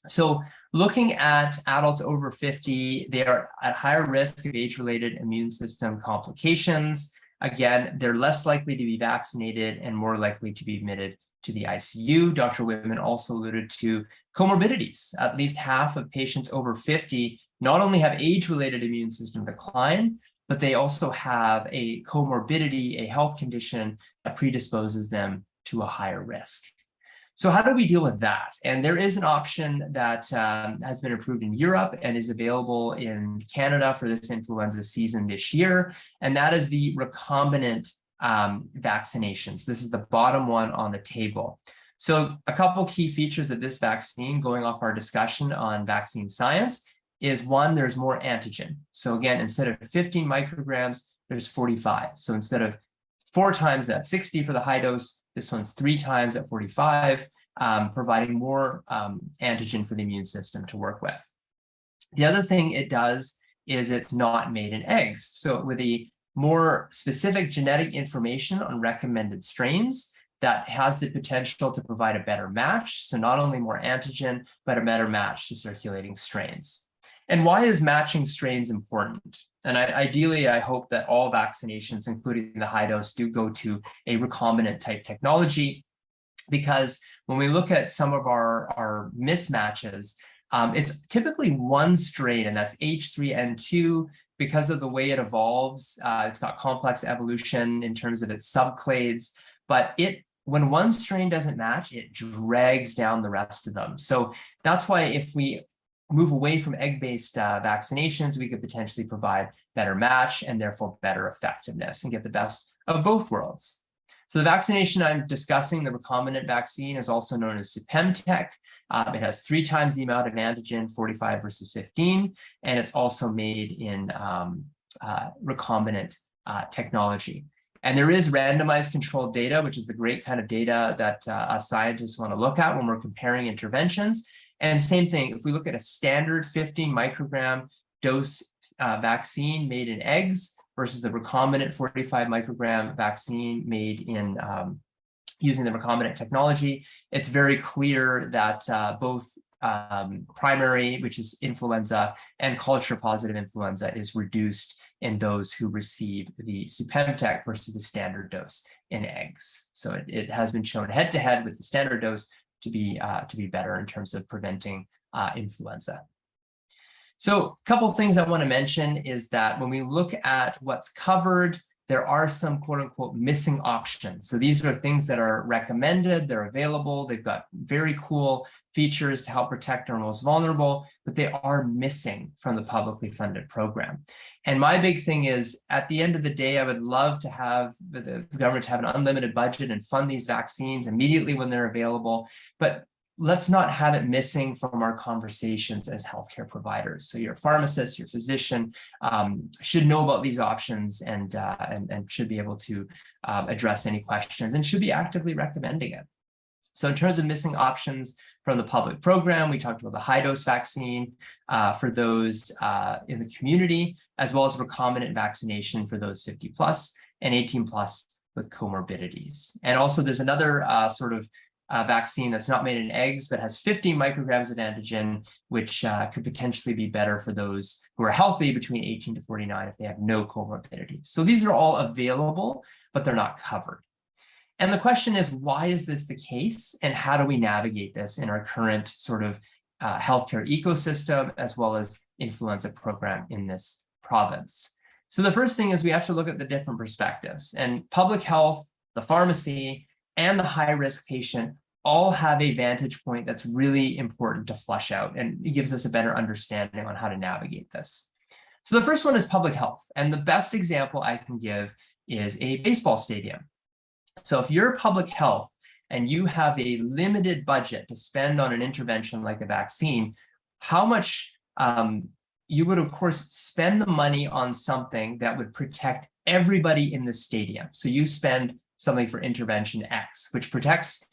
So looking at adults over 50, they are at higher risk of age-related immune system complications. Again, they're less likely to be vaccinated and more likely to be admitted to the ICU. Dr. Whitman also alluded to comorbidities. At least half of patients over 50 not only have age-related immune system decline, but they also have a comorbidity, a health condition that predisposes them to a higher risk. So how do we deal with that? And there is an option that has been approved in Europe and is available in Canada for this influenza season this year, and that is the recombinant vaccinations. This is the bottom one on the table. So a couple key features of this vaccine, going off our discussion on vaccine science, is one, there's more antigen. So again, instead of 15 micrograms, there's 45. So instead of 4 times that 60 for the high dose, this one's 3 times at 45, providing more antigen for the immune system to work with. The other thing it does is it's not made in eggs. So with a more specific genetic information on recommended strains, that has the potential to provide a better match. So not only more antigen, but a better match to circulating strains. And why is matching strains important? And ideally, I hope that all vaccinations, including the high dose, do go to a recombinant type technology, because when we look at some of our mismatches, it's typically one strain, and that's H3N2. Because of the way it evolves, it's got complex evolution in terms of its subclades, but it when one strain doesn't match, it drags down the rest of them. So that's why if we move away from egg-based vaccinations, we could potentially provide better match and therefore better effectiveness and get the best of both worlds. So the vaccination I'm discussing, the recombinant vaccine, is also known as Supemtech. It has 3 times the amount of antigen, 45 versus 15, and it's also made in recombinant technology. And there is randomized controlled data, which is the great kind of data that us scientists want to look at when we're comparing interventions. And same thing, if we look at a standard 15 microgram dose vaccine made in eggs versus the recombinant 45 microgram vaccine made in using the recombinant technology, it's very clear that both primary, which is influenza, and culture positive influenza is reduced in those who receive the Supemtech versus the standard dose in eggs. So it has been shown head to head with the standard dose to be better in terms of preventing influenza. So a couple of things I want to mention is that when we look at what's covered, there are some quote unquote missing options. So these are things that are recommended, they're available, they've got very cool features to help protect our most vulnerable, but they are missing from the publicly funded program. And my big thing is, at the end of the day, I would love to have the government to have an unlimited budget and fund these vaccines immediately when they're available, but let's not have it missing from our conversations as healthcare providers. So your pharmacist, your physician should know about these options and should be able to address any questions and should be actively recommending it. So in terms of missing options from the public program, we talked about the high dose vaccine for those in the community, as well as recombinant vaccination for those 50 plus and 18 plus with comorbidities. And also there's another vaccine that's not made in eggs, but has 50 micrograms of antigen, which could potentially be better for those who are healthy between 18 to 49 if they have no comorbidities. So these are all available, but they're not covered. And the question is, why is this the case? And how do we navigate this in our current sort of healthcare ecosystem, as well as influenza program in this province? So the first thing is we have to look at the different perspectives, and public health, the pharmacy, and the high-risk patient all have a vantage point that's really important to flush out, and it gives us a better understanding on how to navigate this. So the first one is public health, and the best example I can give is a baseball stadium. So if you're public health and you have a limited budget to spend on an intervention like a vaccine, how much you would, of course, spend the money on something that would protect everybody in the stadium. So you spend something for intervention X, which protects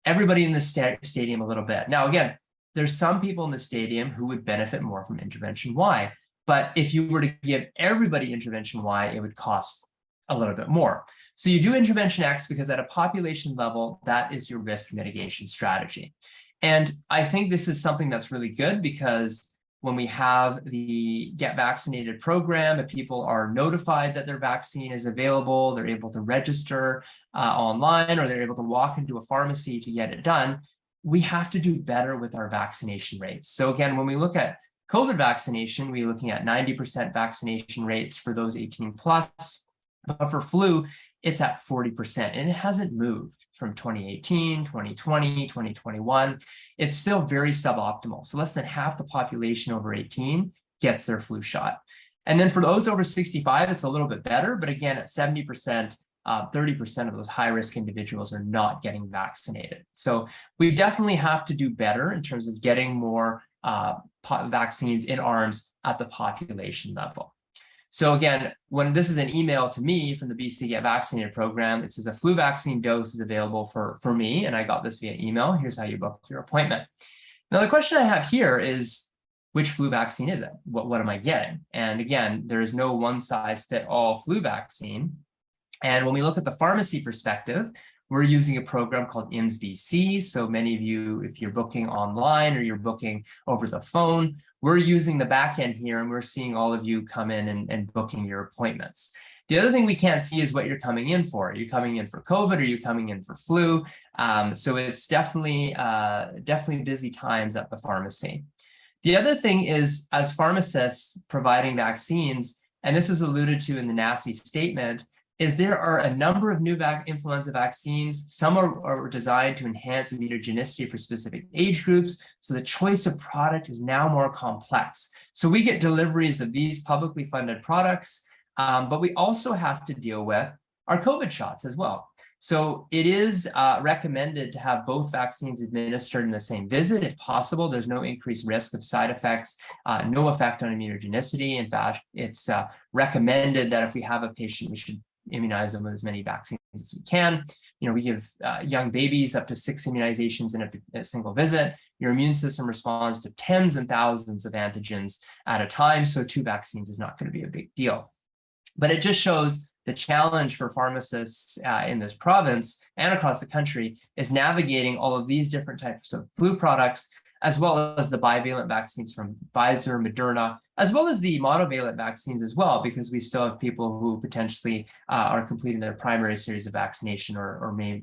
everybody in the stadium a little bit. Now, again, there's some people in the stadium who would benefit more from intervention Y, but if you were to give everybody intervention Y, it would cost a little bit more. So you do intervention X because at a population level, that is your risk mitigation strategy. And I think this is something that's really good, because when we have the Get Vaccinated program, if people are notified that their vaccine is available, they're able to register online, or they're able to walk into a pharmacy to get it done, we have to do better with our vaccination rates. So again, when we look at COVID vaccination, we're looking at 90% vaccination rates for those 18 plus, but for flu, it's at 40%, and it hasn't moved from 2018, 2020, 2021. It's still very suboptimal. So less than half the population over 18 gets their flu shot. And then for those over 65, it's a little bit better, but again, at 70%, 30% of those high-risk individuals are not getting vaccinated. So we definitely have to do better in terms of getting more vaccines in arms at the population level. So again, when this is an email to me from the BC Get Vaccinated program, it says a flu vaccine dose is available for me, and I got this via email. Here's how you book your appointment. Now, the question I have here is, which flu vaccine is it? What am I getting? And again, there is no one-size-fits-all flu vaccine. And when we look at the pharmacy perspective, we're using a program called IMSS-BC. So many of you, if you're booking online or you're booking over the phone, we're using the back end here, and we're seeing all of you come in and booking your appointments. The other thing we can't see is what you're coming in for. Are you coming in for COVID? Or are you coming in for flu? So it's definitely busy times at the pharmacy. The other thing is, as pharmacists providing vaccines, and this was alluded to in the NACI statement, is there are a number of new influenza vaccines. Some are designed to enhance immunogenicity for specific age groups. So the choice of product is now more complex. So we get deliveries of these publicly funded products, but we also have to deal with our COVID shots as well. So it is recommended to have both vaccines administered in the same visit if possible. There's no increased risk of side effects, no effect on immunogenicity. In fact, it's recommended that if we have a patient, we should immunize them with as many vaccines as we can. You know, we give young babies up to 6 immunizations in a single visit. Your immune system responds to tens and thousands of antigens at a time, so 2 vaccines is not going to be a big deal. But it just shows the challenge for pharmacists in this province and across the country is navigating all of these different types of flu products, as well as the bivalent vaccines from Pfizer, Moderna, as well as the monovalent vaccines as well, because we still have people who potentially are completing their primary series of vaccination or may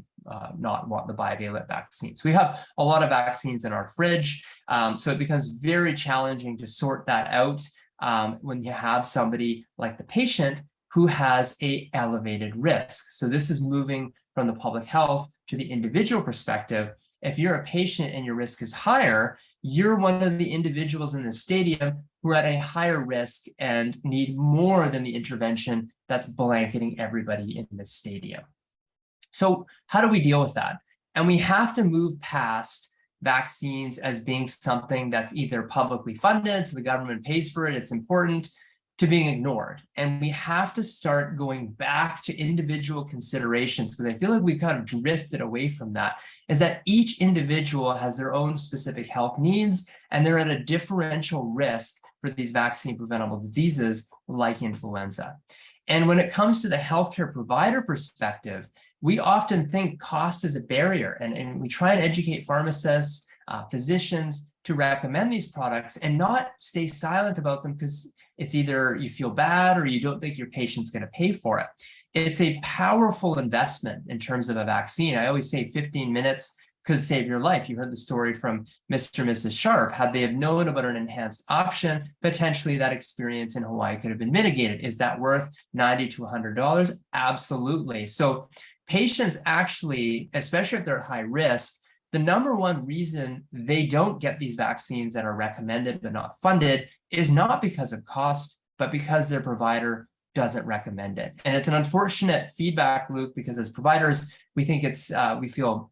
not want the bivalent vaccine. So we have a lot of vaccines in our fridge. So it becomes very challenging to sort that out when you have somebody like the patient who has an elevated risk. So this is moving from the public health to the individual perspective. If you're a patient and your risk is higher, you're one of the individuals in the stadium who are at a higher risk and need more than the intervention that's blanketing everybody in the stadium. So how do we deal with that? And we have to move past vaccines as being something that's either publicly funded, so the government pays for it, it's important, to being ignored. And we have to start going back to individual considerations, because I feel like we've kind of drifted away from that, is that each individual has their own specific health needs, and they're at a differential risk for these vaccine preventable diseases like influenza. And when it comes to the healthcare provider perspective, we often think cost is a barrier, and we try and educate pharmacists, physicians to recommend these products and not stay silent about them because it's either you feel bad or you don't think your patient's going to pay for it. It's a powerful investment in terms of a vaccine. I always say 15 minutes could save your life. You heard the story from Mr. and Mrs. Sharp. Had they have known about an enhanced option, potentially that experience in Hawaii could have been mitigated. Is that worth $90 to $100? Absolutely. So patients actually, especially if they're at high risk, the number one reason they don't get these vaccines that are recommended but not funded is not because of cost, but because their provider doesn't recommend it. And it's an unfortunate feedback loop because as providers, we think we feel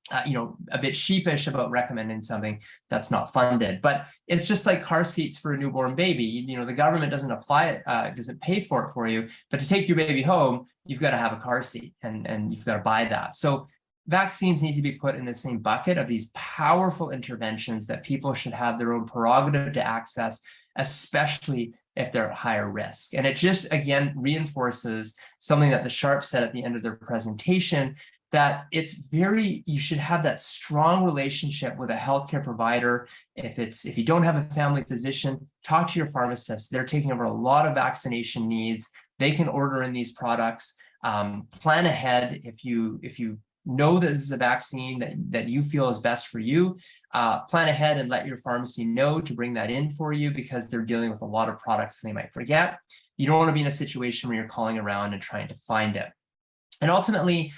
a bit sheepish about recommending something that's not funded. But it's just like car seats for a newborn baby. The government doesn't apply it, doesn't pay for it for you. But to take your baby home, you've got to have a car seat and you've got to buy that. So vaccines need to be put in the same bucket of these powerful interventions that people should have their own prerogative to access, especially if they're at higher risk. And it just, again, reinforces something that the Sharp said at the end of their presentation, that you should have that strong relationship with a healthcare provider. If you don't have a family physician, talk to your pharmacist. They're taking over a lot of vaccination needs. They can order in these products. Plan ahead if you know that this is a vaccine that you feel is best for you. Plan ahead and let your pharmacy know to bring that in for you because they're dealing with a lot of products they might forget. You don't want to be in a situation where you're calling around and trying to find it. And ultimately,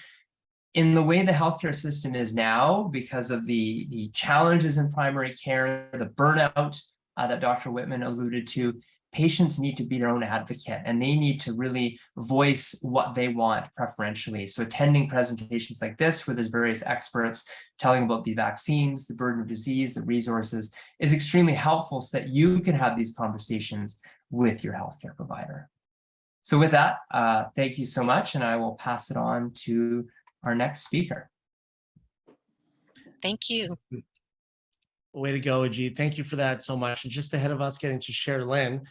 in the way the healthcare system is now, because of the challenges in primary care, the burnout that Dr. Whitman alluded to, patients need to be their own advocate and they need to really voice what they want preferentially. So attending presentations like this where there's various experts telling about the vaccines, the burden of disease, the resources is extremely helpful so that you can have these conversations with your healthcare provider. So with that, thank you so much, and I will pass it on to our next speaker. Thank you. Way to go, Ajit. Thank you for that so much. And just ahead of us getting to Sherilyn,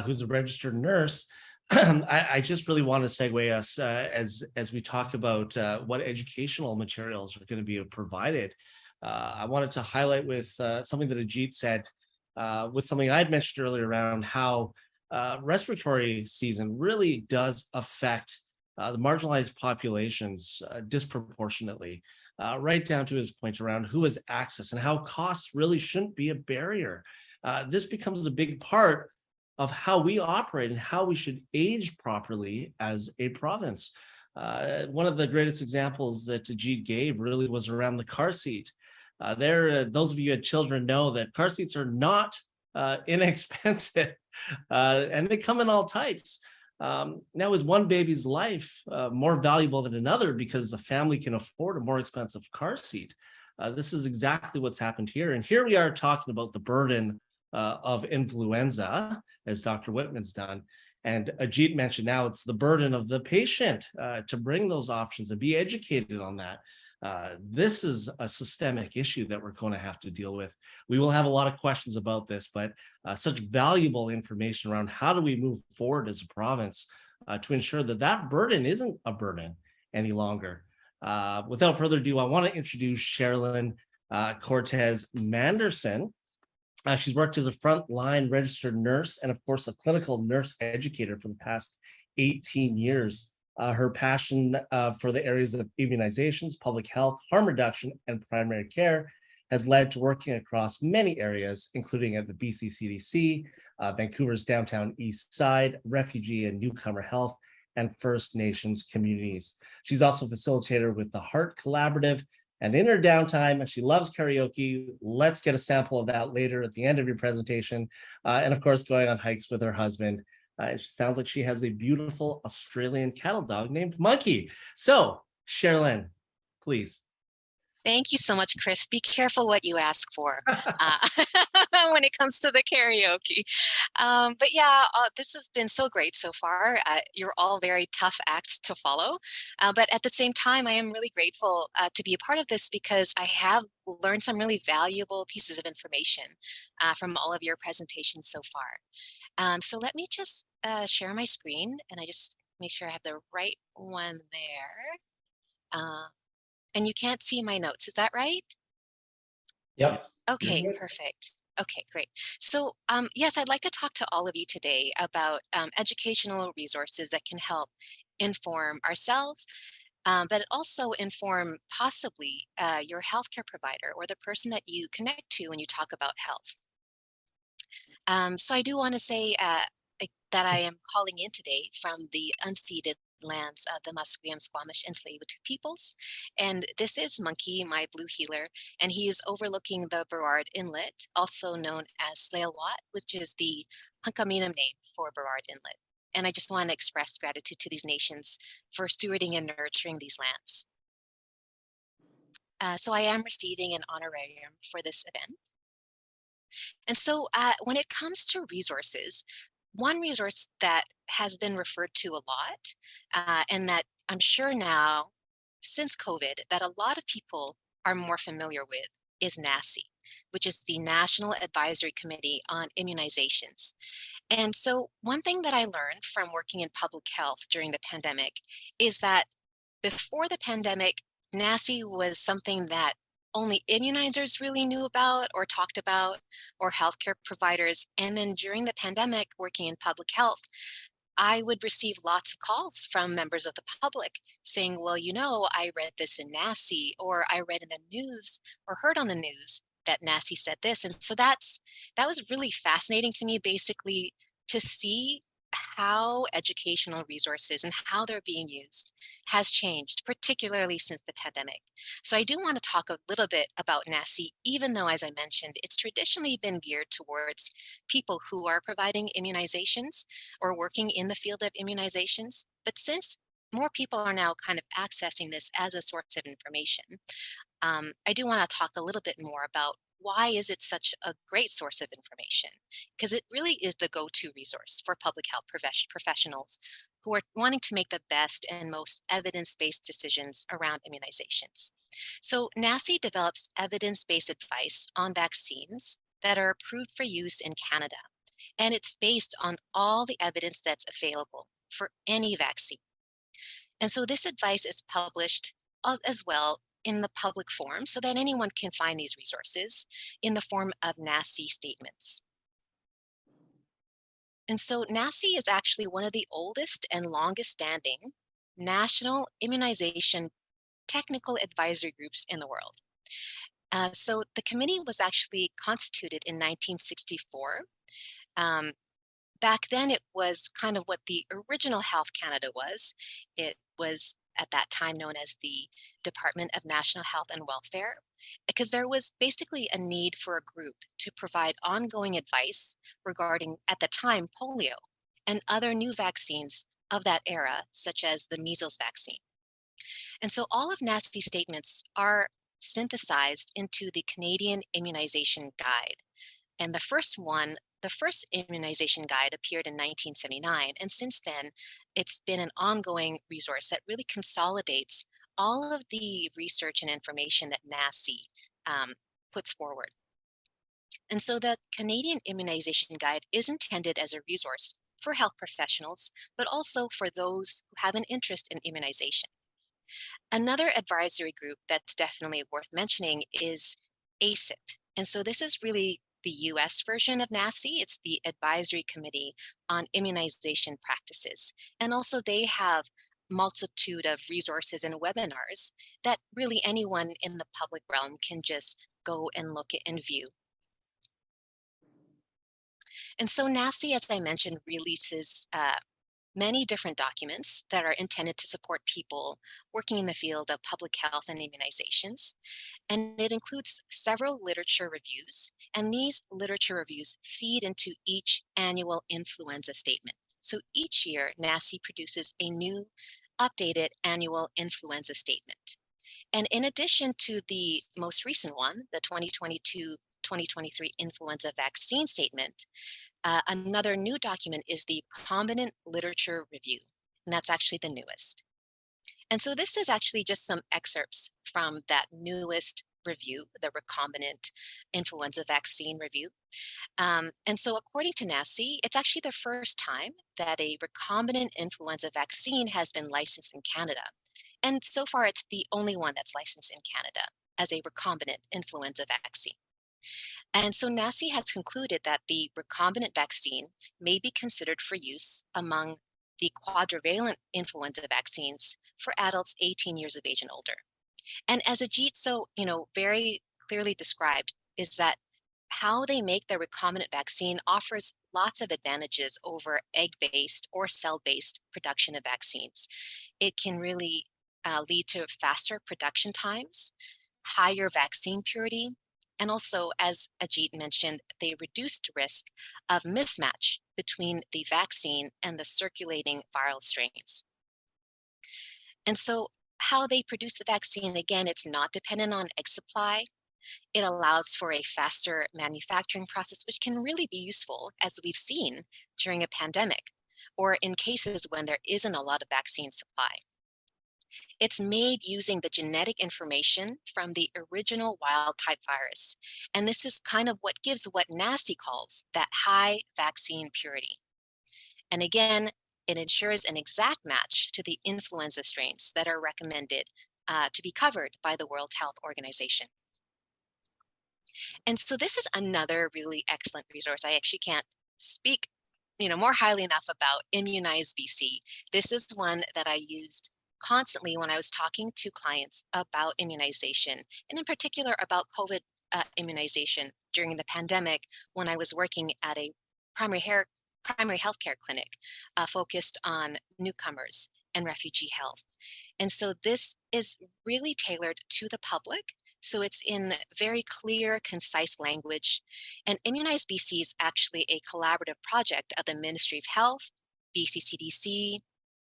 who's a registered nurse, I just really want to segue us as we talk about what educational materials are going to be provided. I wanted to highlight with something that Ajit said, with something I had mentioned earlier around how respiratory season really does affect the marginalized populations disproportionately. Right down to his point around who has access and how costs really shouldn't be a barrier. This becomes a big part of how we operate and how we should age properly as a province. One of the greatest examples that Ajit gave really was around the car seat. Those of you who had children know that car seats are not inexpensive, and they come in all types. Now, is one baby's life more valuable than another because the family can afford a more expensive car seat? This is exactly what's happened here. And here we are talking about the burden of influenza, as Dr. Whitman's done. And Ajit mentioned now it's the burden of the patient to bring those options and be educated on that. This is a systemic issue that we're going to have to deal with. We will have a lot of questions about this, but such valuable information around how do we move forward as a province to ensure that that burden isn't a burden any longer. Without further ado, I want to introduce Sherilyn Cortez Manderson. She's worked as a frontline registered nurse and, of course, a clinical nurse educator for the past 18 years. Her passion for the areas of immunizations, public health, harm reduction, and primary care has led to working across many areas, including at the BC CDC, Vancouver's downtown east side, refugee and newcomer health, and First Nations communities. She's also facilitator with the Heart Collaborative, and in her downtime, she loves karaoke. Let's get a sample of that later at the end of your presentation. And of course, going on hikes with her husband. It sounds like she has a beautiful Australian cattle dog named Monkey. So, Sherilyn, please. Thank you so much, Chris. Be careful what you ask for when it comes to the karaoke. But yeah, this has been so great so far. You're all very tough acts to follow. But at the same time, I am really grateful to be a part of this because I have learned some really valuable pieces of information from all of your presentations so far. So let me just share my screen and I just make sure I have the right one there. And you can't see my notes, is that right? Yep. Okay, perfect. Okay, great. So yes, I'd like to talk to all of you today about educational resources that can help inform ourselves, but also inform possibly your healthcare provider or the person that you connect to when you talk about health. So I do want to say that I am calling in today from the unceded lands of the Musqueam, Squamish, and Tsleil-Waututh peoples. And this is Monkey, my blue heeler, and he is overlooking the Burrard Inlet, also known as Tsleil-Waututh, which is the Hunkaminam name for Burrard Inlet. And I just want to express gratitude to these nations for stewarding and nurturing these lands. So I am receiving an honorarium for this event. And so when it comes to resources, one resource that has been referred to a lot, and that I'm sure now, since COVID, that a lot of people are more familiar with is NACI, which is the National Advisory Committee on Immunizations. And so one thing that I learned from working in public health during the pandemic is that before the pandemic, NACI was something that only immunizers really knew about or talked about, or healthcare providers. And then during the pandemic, working in public health, I would receive lots of calls from members of the public saying, well, you know, I read this in NACI, or I read in the news or heard on the news that NACI said this. And so that was really fascinating to me, basically, to see how educational resources and how they're being used has changed, particularly since the pandemic. So I do want to talk a little bit about NACI, even though, as I mentioned, it's traditionally been geared towards people who are providing immunizations or working in the field of immunizations. But since more people are now kind of accessing this as a source of information, I do want to talk a little bit more about why is it such a great source of information? Because it really is the go-to resource for public health professionals who are wanting to make the best and most evidence-based decisions around immunizations. So NACI develops evidence-based advice on vaccines that are approved for use in Canada. And it's based on all the evidence that's available for any vaccine. And so this advice is published as well in the public forum so that anyone can find these resources in the form of NACI statements. And so NACI is actually one of the oldest and longest standing national immunization technical advisory groups in the world. So the committee was actually constituted in 1964 back then it was kind of what the original Health Canada was. It was at that time known as the Department of National Health and Welfare, because there was basically a need for a group to provide ongoing advice regarding, at the time, polio and other new vaccines of that era, such as the measles vaccine. And so all of NACI's statements are synthesized into the Canadian Immunization Guide. And the first immunization guide appeared in 1979. And since then, it's been an ongoing resource that really consolidates all of the research and information that NACI puts forward. And so the Canadian Immunization Guide is intended as a resource for health professionals, but also for those who have an interest in immunization. Another advisory group that's definitely worth mentioning is ACIP. And so this is really the US version of NACI. It's the Advisory Committee on Immunization Practices. And also they have multitude of resources and webinars that really anyone in the public realm can just go and look at and view. And so NACI, as I mentioned, releases many different documents that are intended to support people working in the field of public health and immunizations. And it includes several literature reviews, and these literature reviews feed into each annual influenza statement. So each year, NACI produces a new updated annual influenza statement. And in addition to the most recent one, the 2022-2023 influenza vaccine statement, another new document is the Recombinant Literature Review, and that's actually the newest. And so this is actually just some excerpts from that newest review, the Recombinant Influenza Vaccine Review. And so according to NACI, it's actually the first time that a recombinant influenza vaccine has been licensed in Canada. And so far, it's the only one that's licensed in Canada as a recombinant influenza vaccine. And so NACI has concluded that the recombinant vaccine may be considered for use among the quadrivalent influenza vaccines for adults 18 years of age and older. And as Ajit so, very clearly described, is that how they make their recombinant vaccine offers lots of advantages over egg-based or cell-based production of vaccines. It can really lead to faster production times, higher vaccine purity, and also, as Ajit mentioned, they reduced risk of mismatch between the vaccine and the circulating viral strains. And so how they produce the vaccine, again, it's not dependent on egg supply. It allows for a faster manufacturing process, which can really be useful, as we've seen during a pandemic, or in cases when there isn't a lot of vaccine supply. It's made using the genetic information from the original wild type virus. And this is kind of what gives what NACI calls that high vaccine purity. And again, it ensures an exact match to the influenza strains that are recommended to be covered by the World Health Organization. And so this is another really excellent resource. I actually can't speak more highly enough about Immunize BC. This is one that I used constantly when I was talking to clients about immunization, and in particular about COVID immunization during the pandemic when I was working at a primary healthcare clinic focused on newcomers and refugee health. And so this is really tailored to the public. So it's in very clear, concise language. And Immunize BC is actually a collaborative project of the Ministry of Health, BC CDC,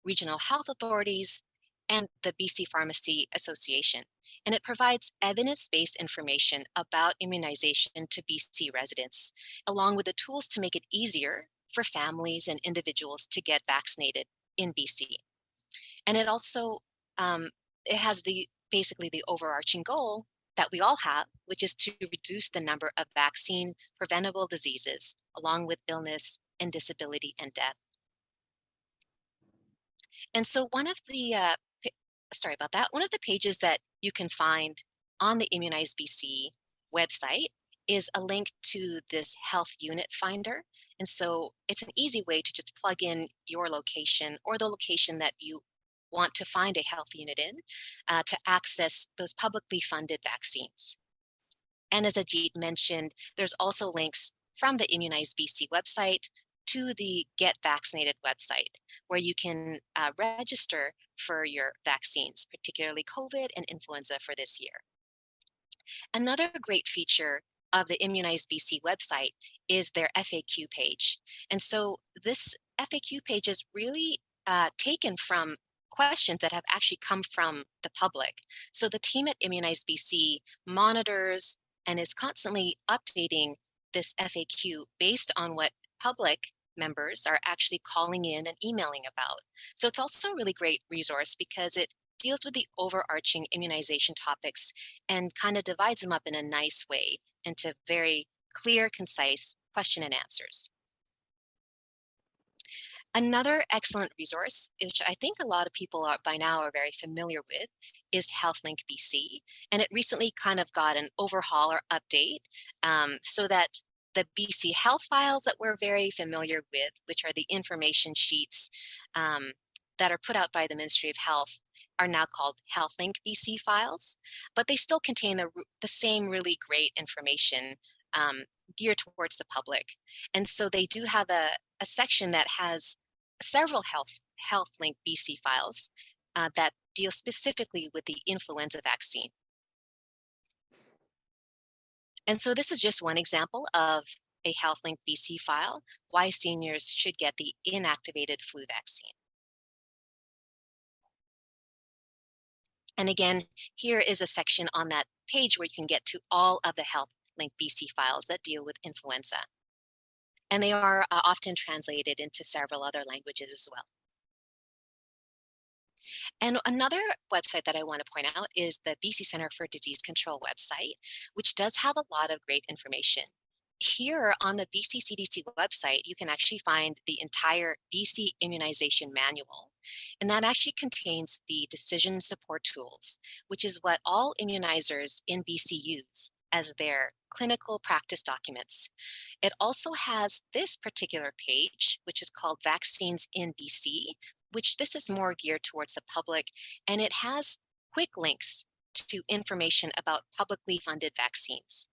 regional health authorities, and the BC Pharmacy Association. And it provides evidence-based information about immunization to BC residents, along with the tools to make it easier for families and individuals to get vaccinated in BC. And it also, it has basically the overarching goal that we all have, which is to reduce the number of vaccine preventable diseases, along with illness and disability and death. And so one of the, one of the pages that you can find on the Immunize BC website is a link to this health unit finder. And so it's an easy way to just plug in your location or the location that you want to find a health unit in to access those publicly funded vaccines. And as Ajit mentioned, there's also links from the Immunize BC website to the Get Vaccinated website, where you can register for your vaccines, particularly COVID and influenza for this year. Another great feature of the Immunize BC website is their FAQ page. And so this FAQ page is really taken from questions that have actually come from the public. So the team at Immunize BC monitors and is constantly updating this FAQ based on what public members are actually calling in and emailing about. So it's also a really great resource because it deals with the overarching immunization topics and kind of divides them up in a nice way into very clear, concise question and answers. Another excellent resource, which I think a lot of people by now are very familiar with, is HealthLink BC. And it recently kind of got an overhaul or update so that the BC Health files that we're very familiar with, which are the information sheets that are put out by the Ministry of Health, are now called HealthLink BC files, but they still contain the same really great information geared towards the public. And so they do have a section that has several HealthLink BC files that deal specifically with the influenza vaccine. And so this is just one example of a HealthLink BC file, why seniors should get the inactivated flu vaccine. And again, here is a section on that page where you can get to all of the HealthLink BC files that deal with influenza. And they are often translated into several other languages as well. And another website that I want to point out is the BC Centre for Disease Control website, which does have a lot of great information. Here on the BC CDC website, you can actually find the entire BC immunization manual. And that actually contains the decision support tools, which is what all immunizers in BC use as their clinical practice documents. It also has this particular page, which is called Vaccines in BC, which this is more geared towards the public, and it has quick links to information about publicly funded vaccines.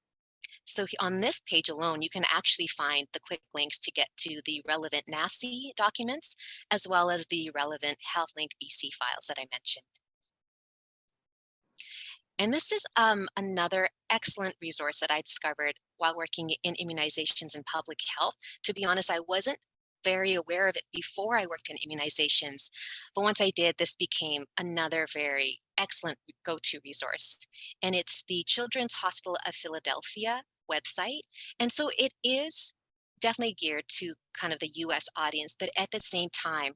So on this page alone, you can actually find the quick links to get to the relevant NACI documents, as well as the relevant HealthLink BC files that I mentioned. And this is another excellent resource that I discovered while working in immunizations and public health. To be honest, I wasn't very aware of it before I worked in immunizations, but once I did, this became another very excellent go-to resource. And it's the Children's Hospital of Philadelphia website. And so it is definitely geared to kind of the US audience, but at the same time,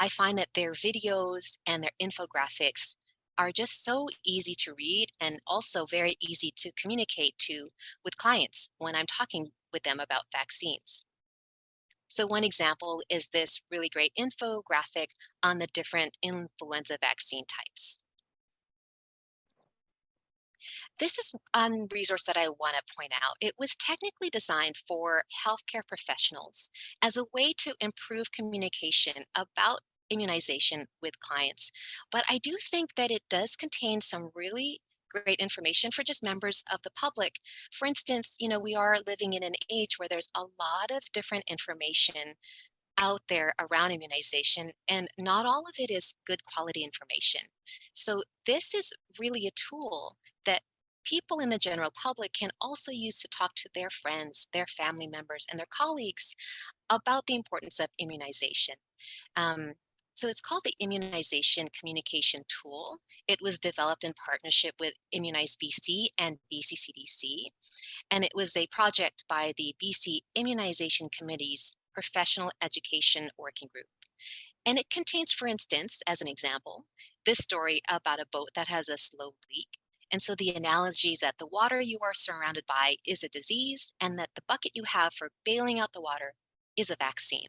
I find that their videos and their infographics are just so easy to read and also very easy to communicate to with clients when I'm talking with them about vaccines. So one example is this really great infographic on the different influenza vaccine types. This is a resource that I want to point out. It was technically designed for healthcare professionals as a way to improve communication about immunization with clients. But I do think that it does contain some really great information for just members of the public. For instance, we are living in an age where there's a lot of different information out there around immunization, and not all of it is good quality information. So this is really a tool that people in the general public can also use to talk to their friends, their family members, and their colleagues about the importance of immunization. So it's called the Immunization Communication Tool. It was developed in partnership with Immunize BC and BC CDC, and it was a project by the BC Immunization Committee's Professional Education Working Group. And it contains, for instance, as an example, this story about a boat that has a slow leak. And so the analogy is that the water you are surrounded by is a disease, and that the bucket you have for bailing out the water is a vaccine.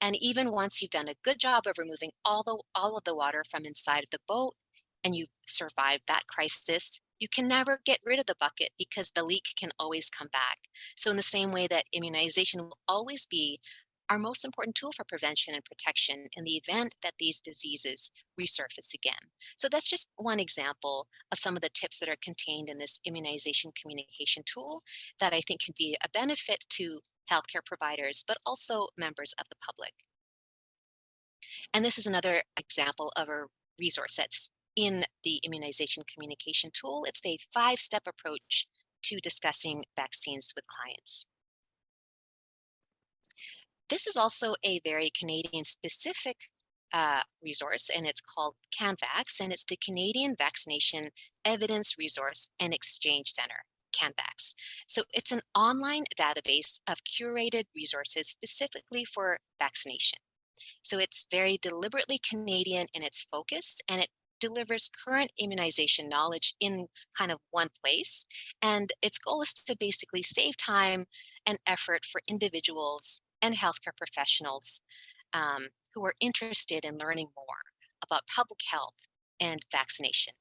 And even once you've done a good job of removing all of the water from inside of the boat and you've survived that crisis, you can never get rid of the bucket because the leak can always come back. So in the same way that immunization will always be our most important tool for prevention and protection in the event that these diseases resurface again. So that's just one example of some of the tips that are contained in this immunization communication tool that I think can be a benefit to healthcare providers, but also members of the public. And this is another example of a resource that's in the immunization communication tool. It's a 5-step approach to discussing vaccines with clients. This is also a very Canadian specific resource, and it's called CanVax, and it's the Canadian Vaccination Evidence Resource and Exchange Center, CanVax. So it's an online database of curated resources specifically for vaccination. So it's very deliberately Canadian in its focus, and it delivers current immunization knowledge in kind of one place. And its goal is to basically save time and effort for individuals and healthcare professionals who are interested in learning more about public health and vaccination.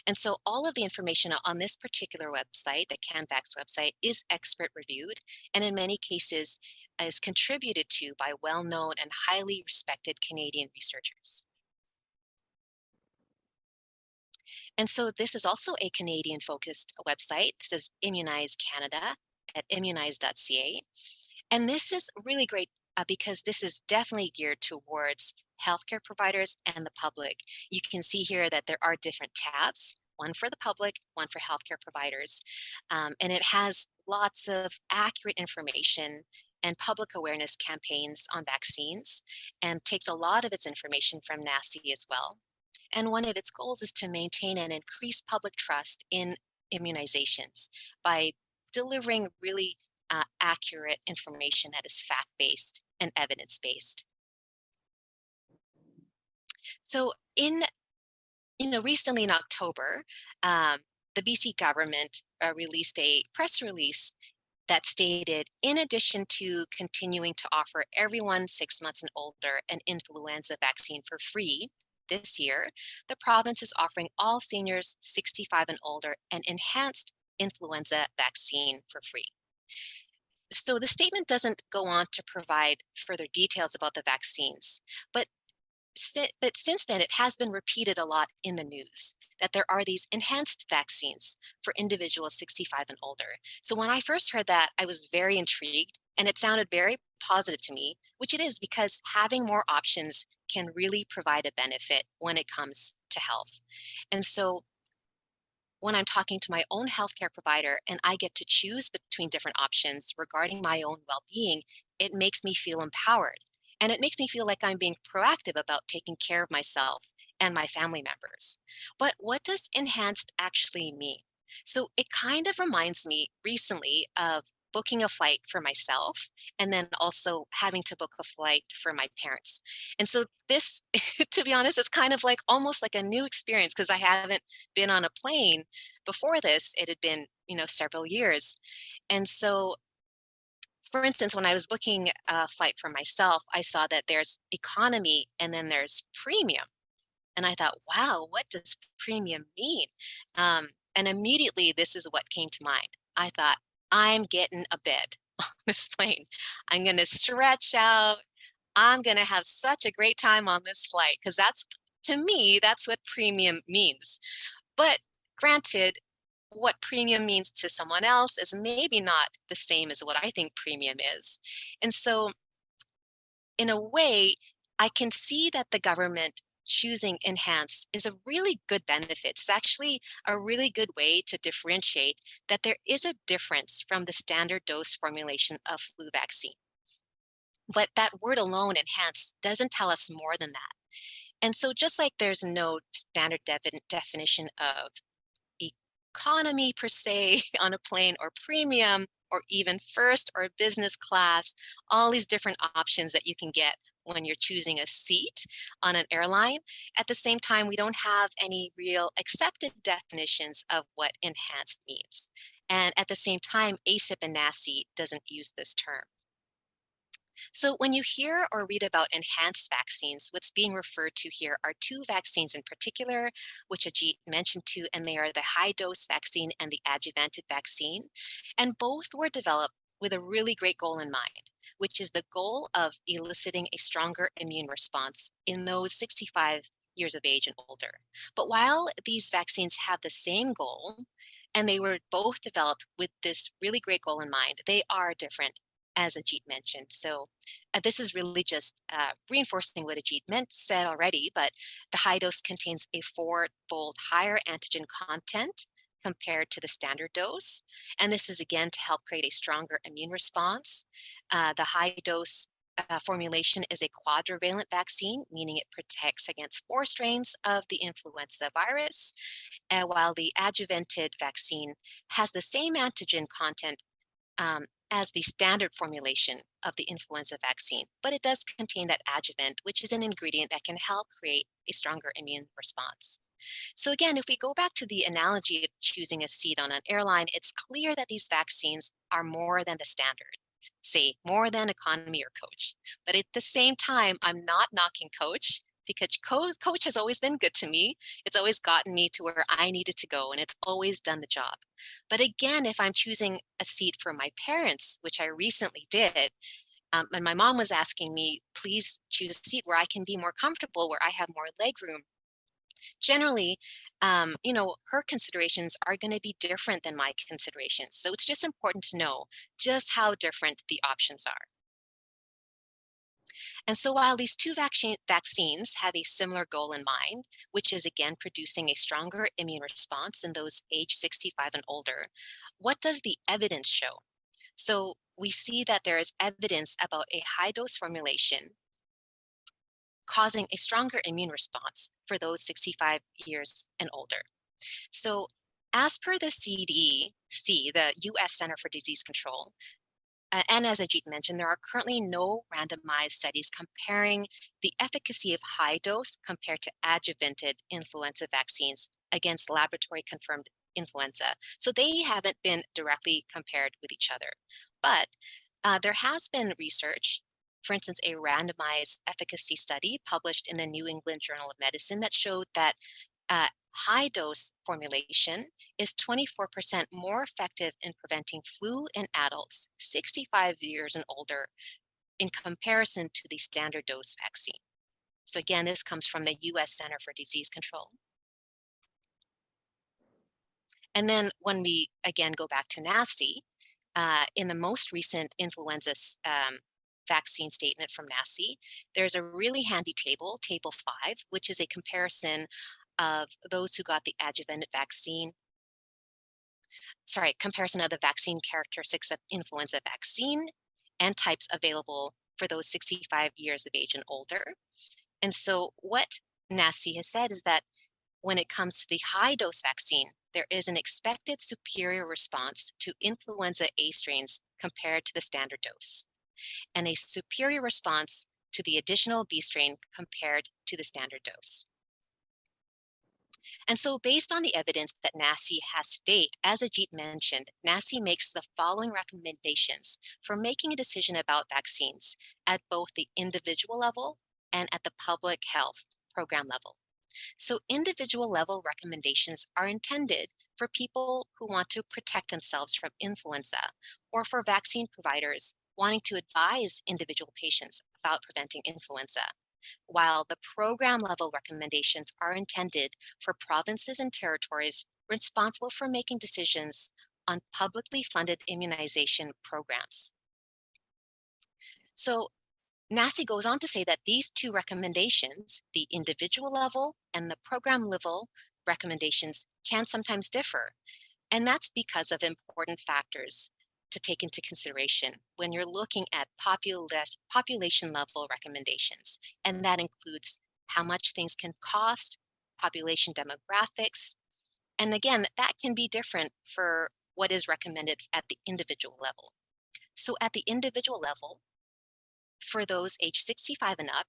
And so all of the information on this particular website, the CanVax website, is expert reviewed, and in many cases is contributed to by well-known and highly respected Canadian researchers. And so this is also a Canadian-focused website. This is Immunize Canada at immunize.ca. And this is really great because this is definitely geared towards healthcare providers and the public. You can see here that there are different tabs, one for the public, one for healthcare providers. And it has lots of accurate information and public awareness campaigns on vaccines, and takes a lot of its information from NACI as well. And one of its goals is to maintain and increase public trust in immunizations by delivering really accurate information that is fact-based and evidence-based. So recently in October, the BC government released a press release that stated, in addition to continuing to offer everyone 6 months and older an influenza vaccine for free this year, the province is offering all seniors 65 and older an enhanced influenza vaccine for free. So the statement doesn't go on to provide further details about the vaccines, but since then it has been repeated a lot in the news that there are these enhanced vaccines for individuals 65 and older. So when I first heard that, I was very intrigued, and it sounded very positive to me, which it is, because having more options can really provide a benefit when it comes to health. And so when I'm talking to my own healthcare provider and I get to choose between different options regarding my own well-being, it makes me feel empowered. And it makes me feel like I'm being proactive about taking care of myself and my family members. But what does enhanced actually mean? So it kind of reminds me recently of booking a flight for myself, and then also having to book a flight for my parents. And so this, to be honest, is kind of like almost like a new experience, because I haven't been on a plane before this. It had been, several years. And so, for instance, when I was booking a flight for myself, I saw that there's economy and then there's premium. And I thought, wow, what does premium mean? And immediately this is what came to mind. I thought, I'm getting a bed on this plane. I'm going to stretch out. I'm going to have such a great time on this flight, because to me, that's what premium means. But granted, what premium means to someone else is maybe not the same as what I think premium is. And so in a way, I can see that the government choosing enhanced is a really good benefit. It's actually a really good way to differentiate that there is a difference from the standard dose formulation of flu vaccine. But that word alone, enhanced, doesn't tell us more than that. And so just like there's no standard definition of economy per se on a plane, or premium, or even first or business class, all these different options that you can get when you're choosing a seat on an airline. At the same time, we don't have any real accepted definitions of what enhanced means. And at the same time, ACIP and NACI doesn't use this term. So when you hear or read about enhanced vaccines, what's being referred to here are 2 vaccines in particular, which Ajit mentioned too, and they are the high-dose vaccine and the adjuvanted vaccine. And both were developed with a really great goal in mind, which is the goal of eliciting a stronger immune response in those 65 years of age and older. But while these vaccines have the same goal, and they were both developed with this really great goal in mind, they are different as Ajit mentioned. So this is really just reinforcing what Ajit said already, but the high dose contains a 4-fold higher antigen content compared to the standard dose. And this is again to help create a stronger immune response. The high dose formulation is a quadrivalent vaccine, meaning it protects against 4 strains of the influenza virus, while the adjuvanted vaccine has the same antigen content as the standard formulation of the influenza vaccine, but it does contain that adjuvant, which is an ingredient that can help create a stronger immune response. So again, if we go back to the analogy of choosing a seat on an airline, it's clear that these vaccines are more than the standard, say more than economy or coach. But at the same time, I'm not knocking coach, because coach has always been good to me. It's always gotten me to where I needed to go, and it's always done the job. But again, if I'm choosing a seat for my parents, which I recently did, and my mom was asking me, please choose a seat where I can be more comfortable, where I have more leg room. Generally, her considerations are going to be different than my considerations. So it's just important to know just how different the options are. And so while these two vaccines have a similar goal in mind, which is again producing a stronger immune response in those age 65 and older, what does the evidence show? So we see that there is evidence about a high dose formulation causing a stronger immune response for those 65 years and older. So as per the CDC, the US Center for Disease Control, and as Ajit mentioned, there are currently no randomized studies comparing the efficacy of high dose compared to adjuvanted influenza vaccines against laboratory confirmed influenza. So they haven't been directly compared with each other. But there has been research, for instance, a randomized efficacy study published in the New England Journal of Medicine that showed that high dose formulation is 24% more effective in preventing flu in adults 65 years and older in comparison to the standard dose vaccine. So again, this comes from the US Center for Disease Control. And then when we again go back to NACI, in the most recent influenza vaccine statement from NACI, there's a really handy table, Table 5, which is a comparison of those who got the adjuvanted vaccine, comparison of the vaccine characteristics of influenza vaccine and types available for those 65 years of age and older. And so what NACI has said is that when it comes to the high dose vaccine, there is an expected superior response to influenza A strains compared to the standard dose, and a superior response to the additional B strain compared to the standard dose. And so based on the evidence that NACI has to date, as Ajit mentioned, NACI makes the following recommendations for making a decision about vaccines at both the individual level and at the public health program level. So individual level recommendations are intended for people who want to protect themselves from influenza, or for vaccine providers wanting to advise individual patients about preventing influenza, while the program level recommendations are intended for provinces and territories responsible for making decisions on publicly funded immunization programs. So NACI goes on to say that these two recommendations, the individual level and the program level recommendations, can sometimes differ. And that's because of important factors to take into consideration when you're looking at population level recommendations. And that includes how much things can cost, population demographics. And again, that can be different for what is recommended at the individual level. So at the individual level, for those age 65 and up,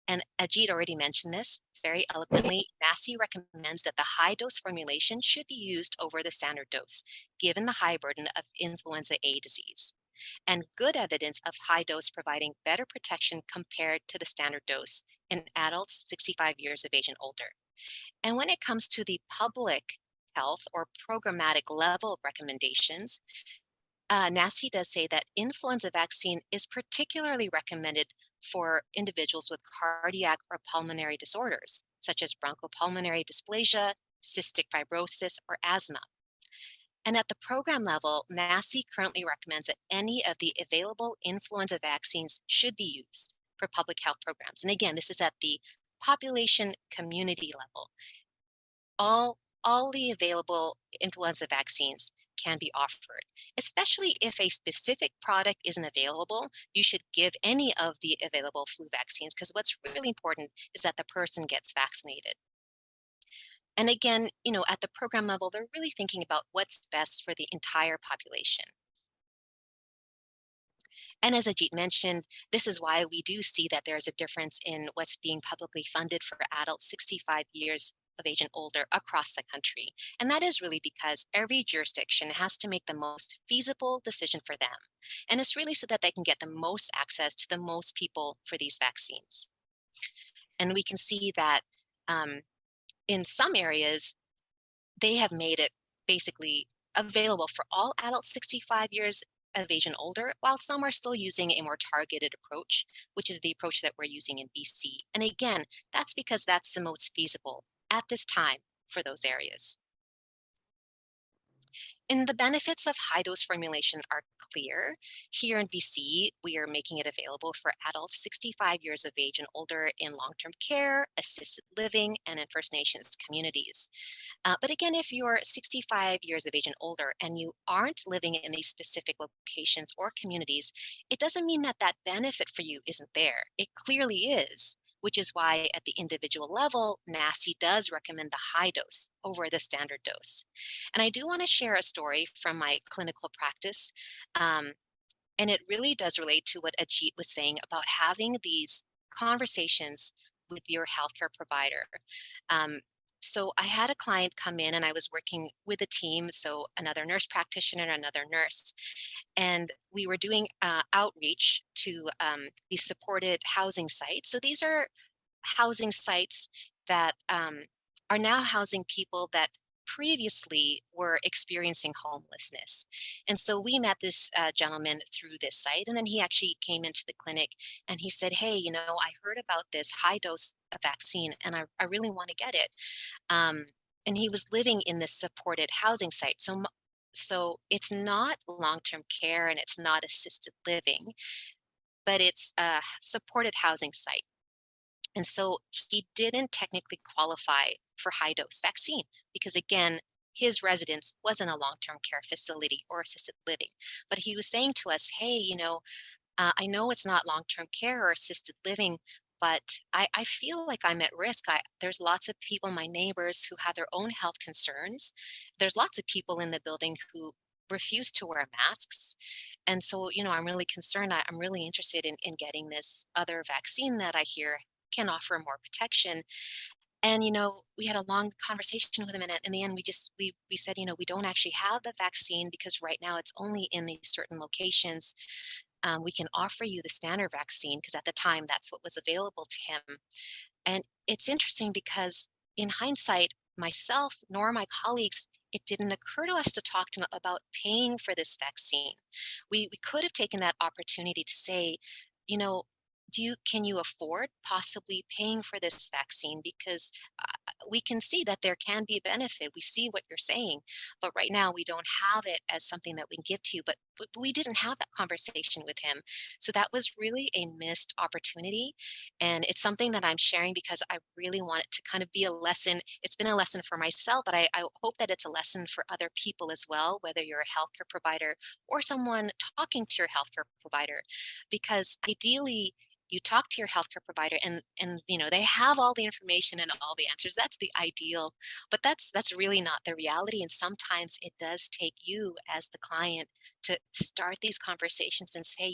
and Ajit already mentioned this very eloquently, NACI recommends that the high dose formulation should be used over the standard dose, given the high burden of influenza A disease, and good evidence of high dose providing better protection compared to the standard dose in adults 65 years of age and older. And when it comes to the public health or programmatic level recommendations, NACI does say that influenza vaccine is particularly recommended for individuals with cardiac or pulmonary disorders, such as bronchopulmonary dysplasia, cystic fibrosis, or asthma. And at the program level, NACI currently recommends that any of the available influenza vaccines should be used for public health programs. And again, this is at the population community level. All the available influenza vaccines can be offered, especially if a specific product isn't available. You should give any of the available flu vaccines, because what's really important is that the person gets vaccinated. And again, at the program level, they're really thinking about what's best for the entire population. And as Ajit mentioned, this is why we do see that there's a difference in what's being publicly funded for adults 65 years of age and older across the country. And that is really because every jurisdiction has to make the most feasible decision for them. And it's really so that they can get the most access to the most people for these vaccines. And we can see that in some areas, they have made it basically available for all adults 65 years of age and older, while some are still using a more targeted approach, which is the approach that we're using in BC. And again, that's because that's the most feasible at this time for those areas. And the benefits of high-dose formulation are clear. Here in BC, we are making it available for adults 65 years of age and older in long-term care, assisted living, and in First Nations communities. But again, if you're 65 years of age and older and you aren't living in these specific locations or communities, it doesn't mean that that benefit for you isn't there. It clearly is, which is why at the individual level, NACI does recommend the high dose over the standard dose. And I do want to share a story from my clinical practice. And it really does relate to what Ajit was saying about having these conversations with your healthcare provider. So I had a client come in and I was working with a team, so another nurse practitioner, another nurse, and we were doing outreach to these supported housing sites. So these are housing sites that are now housing people that previously were experiencing homelessness. And so we met this gentleman through this site, and then he actually came into the clinic and he said, hey, I heard about this high dose vaccine and I really want to get it. And he was living in this supported housing site. So it's not long-term care and it's not assisted living, but it's a supported housing site. And so he didn't technically qualify for high dose vaccine because, again, his residence wasn't a long-term care facility or assisted living. But he was saying to us, hey, I know it's not long-term care or assisted living, but I feel like I'm at risk. There's lots of people, my neighbors, who have their own health concerns. There's lots of people in the building who refuse to wear masks. And so, I'm really concerned. I'm really interested in getting this other vaccine that I hear can offer more protection. And, we had a long conversation with him. And in the end, we said, we don't actually have the vaccine because right now it's only in these certain locations. We can offer you the standard vaccine because at the time that's what was available to him. And it's interesting because in hindsight, myself nor my colleagues, it didn't occur to us to talk to him about paying for this vaccine. We could have taken that opportunity to say, can you afford possibly paying for this vaccine? Because we can see that there can be a benefit. We see what you're saying, but right now we don't have it as something that we can give to you, but we didn't have that conversation with him. So that was really a missed opportunity. And it's something that I'm sharing because I really want it to kind of be a lesson. It's been a lesson for myself, but I hope that it's a lesson for other people as well, whether you're a healthcare provider or someone talking to your healthcare provider, because ideally, you talk to your healthcare provider and they have all the information and all the answers. That's the ideal, but that's really not the reality. And sometimes it does take you as the client to start these conversations and say,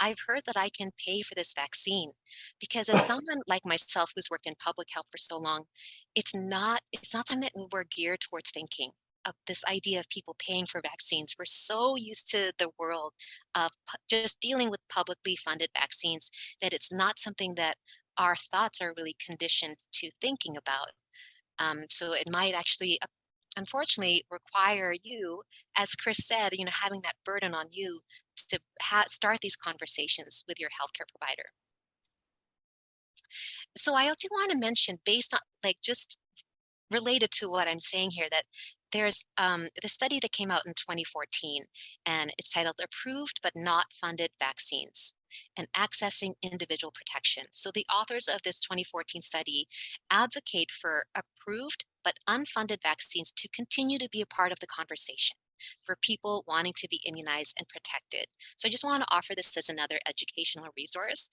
I've heard that I can pay for this vaccine, because as someone like myself who's worked in public health for so long, it's not something that we're geared towards thinking of, this idea of people paying for vaccines. We're so used to the world of just dealing with publicly funded vaccines that it's not something that our thoughts are really conditioned to thinking about. So it might actually, unfortunately, require you, as Chris said, having that burden on you to start these conversations with your healthcare provider. So I do want to mention, based on just related to what I'm saying here, that there's the study that came out in 2014, and it's titled Approved but Not Funded Vaccines and Accessing Individual Protection. So the authors of this 2014 study advocate for approved but unfunded vaccines to continue to be a part of the conversation for people wanting to be immunized and protected. So I just want to offer this as another educational resource.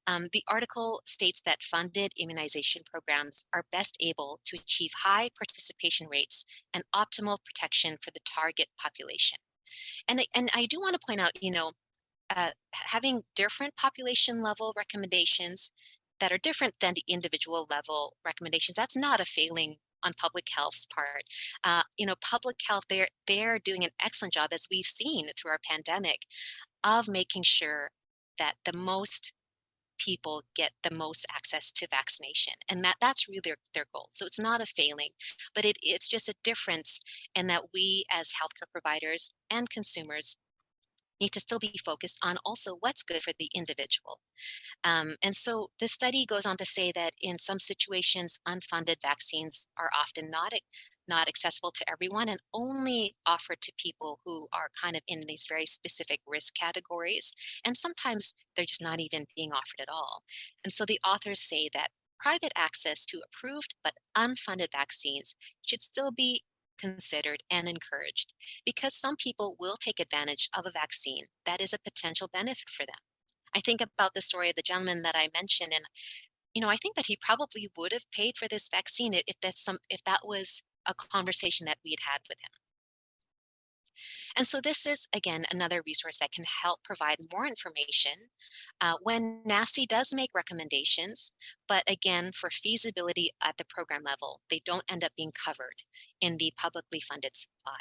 The article states that funded immunization programs are best able to achieve high participation rates and optimal protection for the target population. And I do want to point out, having different population level recommendations that are different than the individual level recommendations, that's not a failing on public health's part. Public health, they're doing an excellent job, as we've seen through our pandemic, of making sure that the most people get the most access to vaccination, and that's really their goal. So it's not a failing, but it's just a difference in that we as healthcare providers and consumers need to still be focused on also what's good for the individual. And so the study goes on to say that in some situations, unfunded vaccines are often not accessible to everyone and only offered to people who are kind of in these very specific risk categories. And sometimes they're just not even being offered at all. And so the authors say that private access to approved but unfunded vaccines should still be considered and encouraged, because some people will take advantage of a vaccine that is a potential benefit for them. I think about the story of the gentleman that I mentioned, and I think that he probably would have paid for this vaccine if that was a conversation that we had with him. And so this is, again, another resource that can help provide more information when NACI does make recommendations, but again, for feasibility at the program level, they don't end up being covered in the publicly funded supply.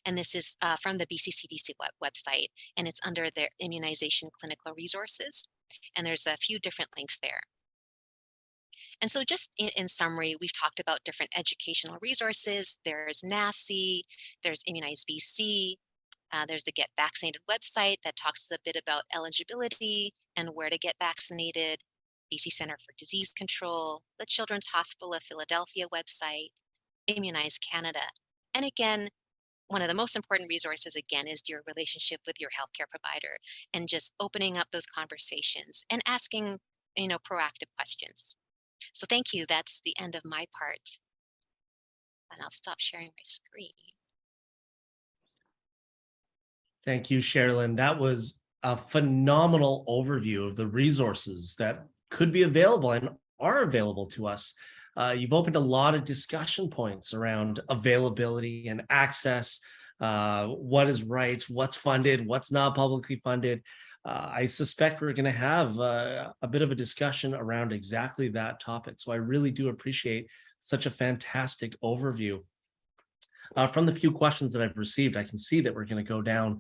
And this is from the BC CDC website, and it's under their immunization clinical resources. And there's a few different links there. And so just in summary, we've talked about different educational resources. There's NACI, there's Immunize BC, there's the Get Vaccinated website that talks a bit about eligibility and where to get vaccinated, BC Center for Disease Control, the Children's Hospital of Philadelphia website, Immunize Canada. And again, one of the most important resources, again, is your relationship with your healthcare provider and just opening up those conversations and asking, proactive questions. So thank you. That's the end of my part. And I'll stop sharing my screen. Thank you, Sherilyn. That was a phenomenal overview of the resources that could be available and are available to us. You've opened a lot of discussion points around availability and access, what is right, what's funded, what's not publicly funded. I suspect we're going to have a bit of a discussion around exactly that topic. So I really do appreciate such a fantastic overview. From the few questions that I've received, I can see that we're going to go down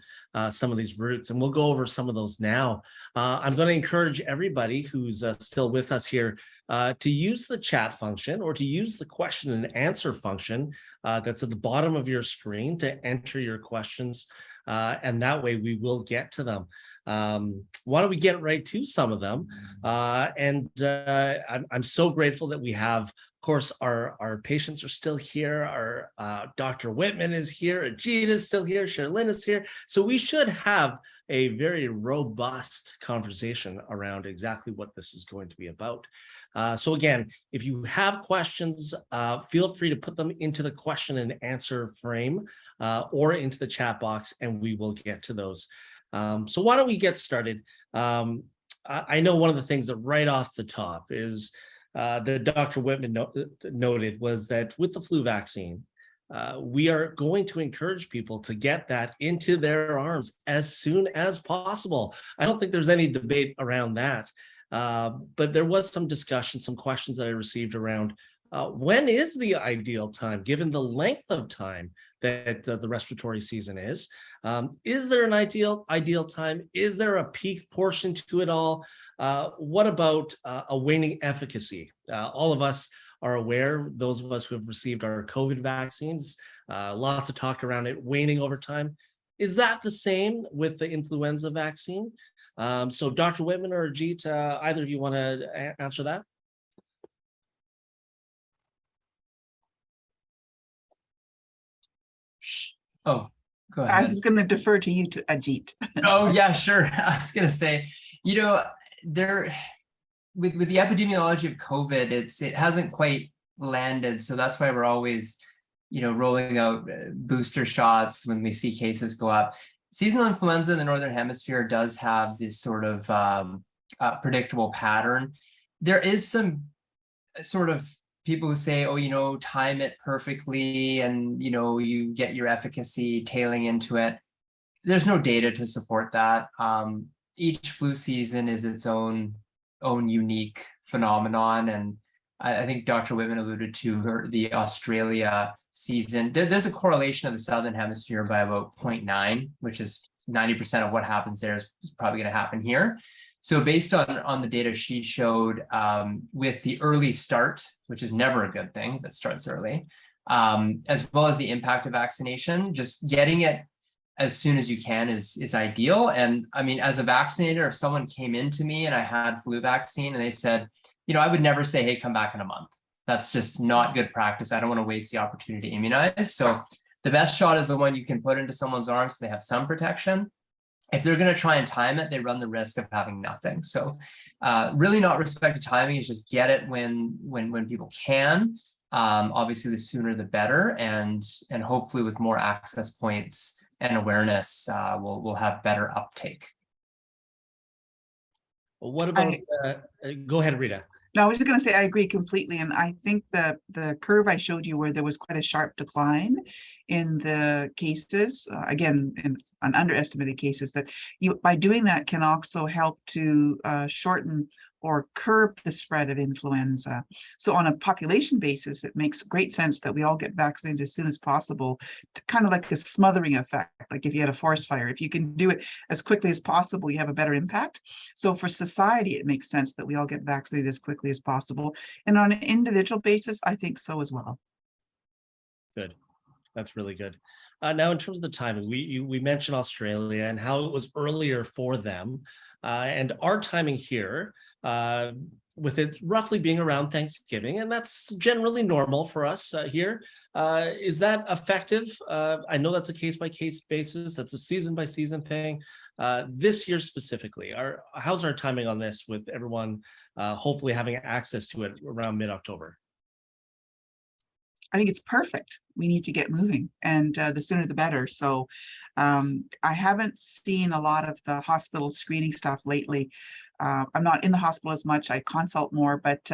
some of these routes, and we'll go over some of those now. I'm going to encourage everybody who's still with us here to use the chat function or to use the question and answer function that's at the bottom of your screen to enter your questions, and that way we will get to them. Why don't we get right to some of them? I'm so grateful that we have, of course, our patients are still here. Our Dr. Whitman is here. Ajit is still here. Sherilyn is here. So we should have a very robust conversation around exactly what this is going to be about. So again, if you have questions, feel free to put them into the question and answer frame or into the chat box, and we will get to those. So why don't we get started? I know one of the things that right off the top is that Dr. Whitman noted was that with the flu vaccine, we are going to encourage people to get that into their arms as soon as possible. I don't think there's any debate around that. But there was some discussion, some questions that I received around when is the ideal time, given the length of time that the respiratory season is. Is there an ideal time? Is there a peak portion to it all? What about a waning efficacy? All of us are aware, those of us who have received our COVID vaccines, lots of talk around it waning over time. Is that the same with the influenza vaccine? So Dr. Whitman or Ajit, either of you want to answer that? Oh, go I ahead. was going to defer to you, to Ajit. Oh, yeah, sure. I was going to say, there with the epidemiology of COVID, it hasn't quite landed. So that's why we're always, rolling out booster shots when we see cases go up. Seasonal influenza in the Northern Hemisphere does have this sort of predictable pattern. There is some sort of people who say, oh, time it perfectly and, you get your efficacy tailing into it. There's no data to support that. Each flu season is its own unique phenomenon. And I think Dr. Whitman alluded to the Australia season. There's a correlation of the Southern Hemisphere by about 0.9, which is 90% of what happens there is probably going to happen here. So based on the data she showed, with the early start, which is never a good thing, that starts early, as well as the impact of vaccination, just getting it as soon as you can is ideal. And I mean, as a vaccinator, if someone came into me and I had flu vaccine and they said, I would never say, hey, come back in a month. That's just not good practice. I don't want to waste the opportunity to immunize. So the best shot is the one you can put into someone's arm so they have some protection. If they're going to try and time it, they run the risk of having nothing. So really not respect to timing, is just get it when people can. Obviously, the sooner the better, and hopefully with more access points and awareness, we'll have better uptake. Well, what about, go ahead, Rita. No, I was just going to say I agree completely. And I think the curve I showed you where there was quite a sharp decline in the cases, again, in an underestimated cases, that you by doing that can also help to shorten or curb the spread of influenza. So on a population basis, it makes great sense that we all get vaccinated as soon as possible, to kind of like a smothering effect. Like if you had a forest fire, if you can do it as quickly as possible, you have a better impact. So for society, it makes sense that we all get vaccinated as quickly as possible. And on an individual basis, I think so as well. Good. That's really good. Now, in terms of the timing, we mentioned Australia and how it was earlier for them. And our timing here, with it roughly being around Thanksgiving, and that's generally normal for us here. Is that effective? I know that's a case-by-case basis. That's a season-by-season thing. This year specifically, how's our timing on this with everyone hopefully having access to it around mid-October? I think it's perfect. We need to get moving, and the sooner the better. So I haven't seen a lot of the hospital screening stuff lately. I'm not in the hospital as much. I consult more, but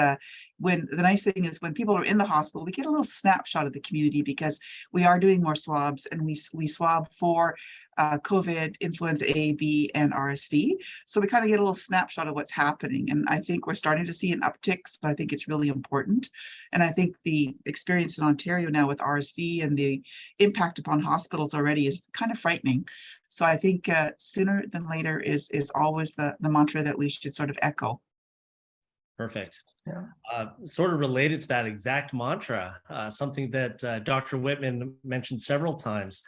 when the nice thing is when people are in the hospital, we get a little snapshot of the community because we are doing more swabs, and we swab for COVID, influenza A, B, and RSV. So we kind of get a little snapshot of what's happening. And I think we're starting to see an uptick. So I think it's really important. And I think the experience in Ontario now with RSV and the impact upon hospitals already is kind of frightening. So I think sooner than later is always the mantra that we should sort of echo. Perfect. Yeah. Sort of related to that exact mantra, something that Dr. Whitman mentioned several times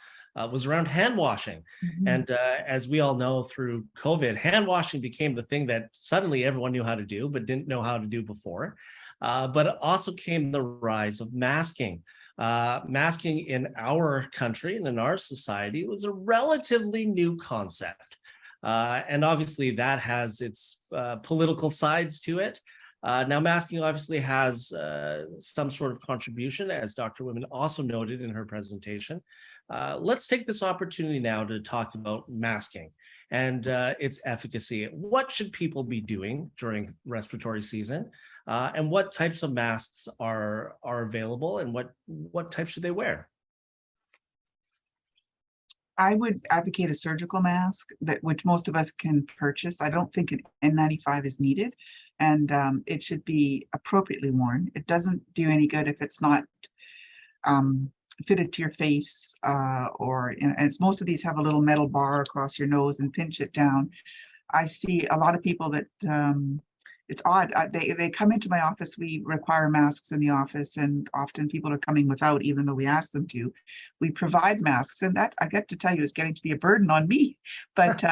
was around hand washing. Mm-hmm. And as we all know, through COVID, hand washing became the thing that suddenly everyone knew how to do, but didn't know how to do before. But it also came the rise of masking. Masking in our country and in our society was a relatively new concept. And obviously that has its political sides to it. Now, masking obviously has some sort of contribution, as Dr. Whitman also noted in her presentation. Let's take this opportunity now to talk about masking and its efficacy. What should people be doing during respiratory season? And what types of masks are available, and what types should they wear? I would advocate a surgical mask which most of us can purchase. I don't think an N95 is needed, and it should be appropriately worn. It doesn't do any good if it's not fitted to your face, and most of these have a little metal bar across your nose and pinch it down. I see a lot of people that it's odd. They come into my office. We require masks in the office, and often people are coming without, even though we ask them to. We provide masks, and that, I get to tell you, is getting to be a burden on me. But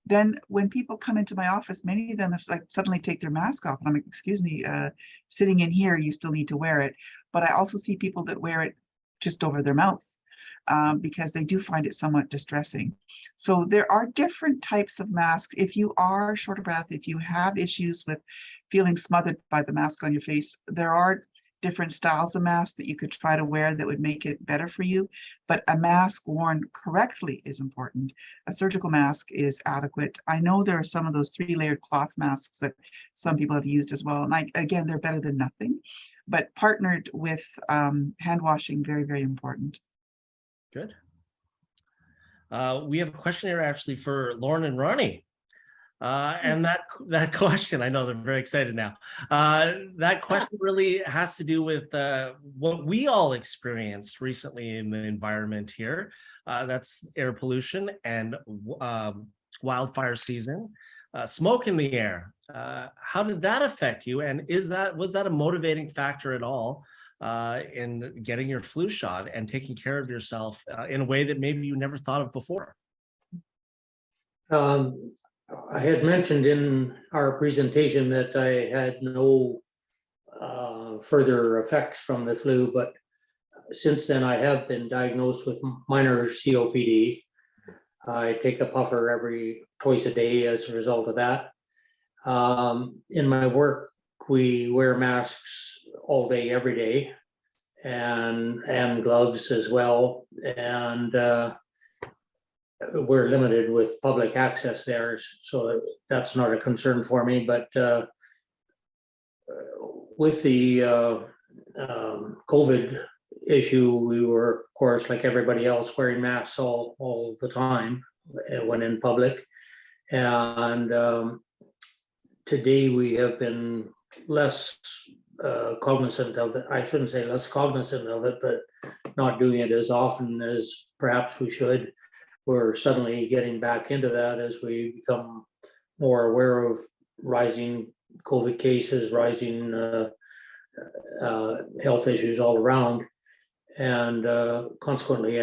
then when people come into my office, many of them have suddenly take their mask off, and I'm like, excuse me, sitting in here, you still need to wear it. But I also see people that wear it just over their mouth. because they do find it somewhat distressing. So there are different types of masks. If you are short of breath, if you have issues with feeling smothered by the mask on your face, there are different styles of masks that you could try to wear that would make it better for you. But a mask worn correctly is important. A surgical mask is adequate. I know there are some of those 3-layered cloth masks that some people have used as well. And again, they're better than nothing, but partnered with hand washing, very, very important. Good. We have a question here actually for Lauren and Ronnie. And that question, I know they're very excited now. That question really has to do with what we all experienced recently in the environment here. That's air pollution and wildfire season, smoke in the air. How did that affect you? And was that a motivating factor at all in getting your flu shot and taking care of yourself in a way that maybe you never thought of before? I had mentioned in our presentation that I had no further effects from the flu, but since then I have been diagnosed with minor COPD. I take a puffer twice a day as a result of that. In my work, we wear masks all day, every day, and gloves as well. And we're limited with public access there, so that's not a concern for me. But with the COVID issue, we were, of course, like everybody else, wearing masks all the time when in public. And today we have been less cognizant of it. I shouldn't say less cognizant of it, but not doing it as often as perhaps we should. We're suddenly getting back into that as we become more aware of rising COVID cases, rising health issues all around. And consequently,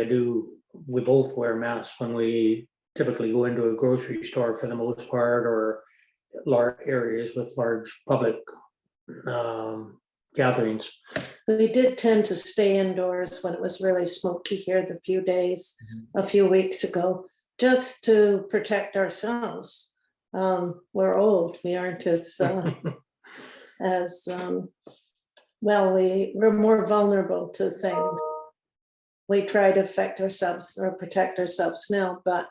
we both wear masks when we typically go into a grocery store for the most part, or large areas with large public gatherings. We did tend to stay indoors when it was really smoky here a few weeks ago, just to protect ourselves. We're old. We aren't as we're more vulnerable to things. We try to affect ourselves or protect ourselves now, but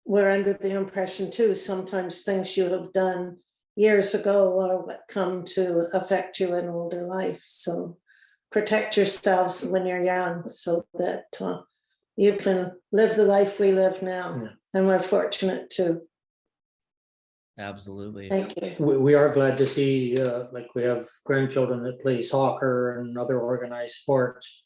we're under the impression too, sometimes things you have done years ago are what come to affect you in older life. So protect yourselves when you're young so that you can live the life we live now. Yeah. And we're fortunate to. Absolutely. Thank you. We are glad to see, like we have grandchildren that play soccer and other organized sports.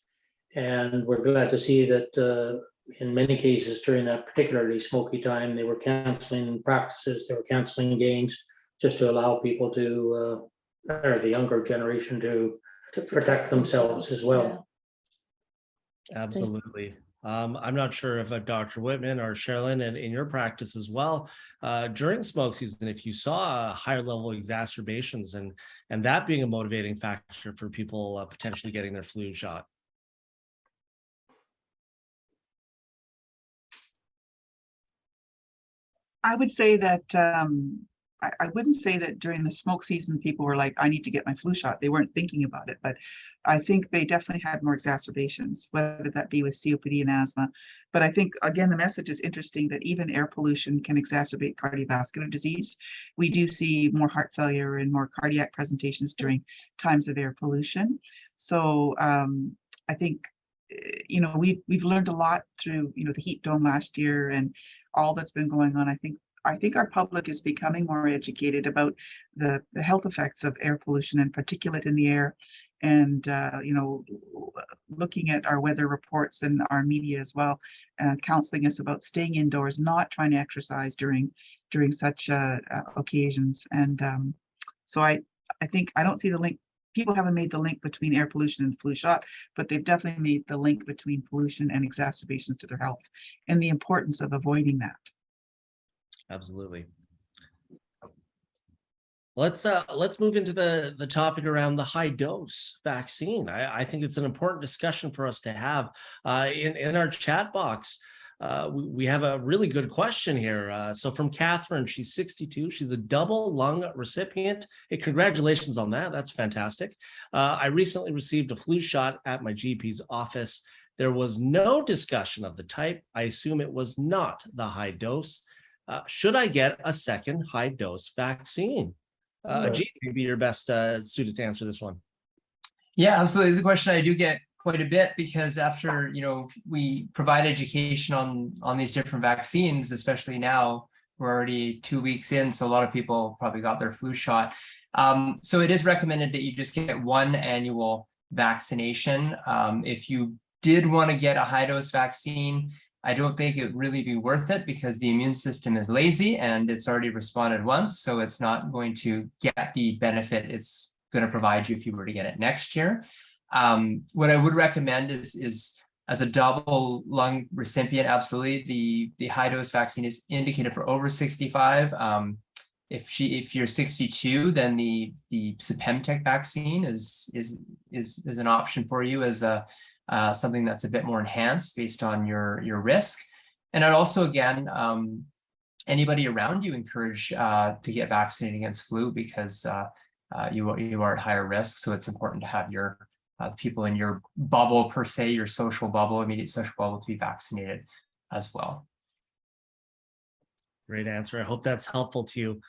And we're glad to see that in many cases during that particularly smoky time, they were canceling practices, they were canceling games, just to allow people to, or the younger generation to protect themselves as well. Yeah. Absolutely. I'm not sure if Dr. Whitman or Sherilyn, in your practice as well, during smoke season, if you saw higher level exacerbations and that being a motivating factor for people potentially getting their flu shot. I would say that I wouldn't say that during the smoke season, people were like, I need to get my flu shot. They weren't thinking about it, but I think they definitely had more exacerbations, whether that be with COPD and asthma. But I think, again, the message is interesting that even air pollution can exacerbate cardiovascular disease. We do see more heart failure and more cardiac presentations during times of air pollution. So I think, we've learned a lot through, the heat dome last year and all that's been going on. I think our public is becoming more educated about the health effects of air pollution and particulate in the air, and looking at our weather reports and our media as well, counseling us about staying indoors, not trying to exercise during such occasions. And so I think I don't see the link. People haven't made the link between air pollution and flu shot, but they've definitely made the link between pollution and exacerbations to their health and the importance of avoiding that. Absolutely. Let's move into the topic around the high dose vaccine. I think it's an important discussion for us to have in our chat box. We have a really good question here. So from Catherine, she's 62. She's a double lung recipient. Hey, congratulations on that. That's fantastic. I recently received a flu shot at my GP's office. There was no discussion of the type. I assume it was not the high dose. Should I get a second high dose vaccine? Ajit, maybe you're best suited to answer this one. Yeah, absolutely. It's a question I do get quite a bit because after, we provide education on these different vaccines, especially now, we're already 2 weeks in, so a lot of people probably got their flu shot. So it is recommended that you just get one annual vaccination. If you did want to get a high dose vaccine, I don't think it would really be worth it because the immune system is lazy and it's already responded once, so it's not going to get the benefit it's going to provide you if you were to get it next year. What I would recommend is as a double lung recipient, absolutely, the high dose vaccine is indicated for over 65. If you're 62, then the Sypemtech vaccine is an option for you as a something that's a bit more enhanced based on your risk. And I'd also, again, anybody around you encourage to get vaccinated against flu because you are at higher risk. So it's important to have your people in your bubble per se, your social bubble, immediate social bubble, to be vaccinated as well. Great answer. I hope that's helpful to you.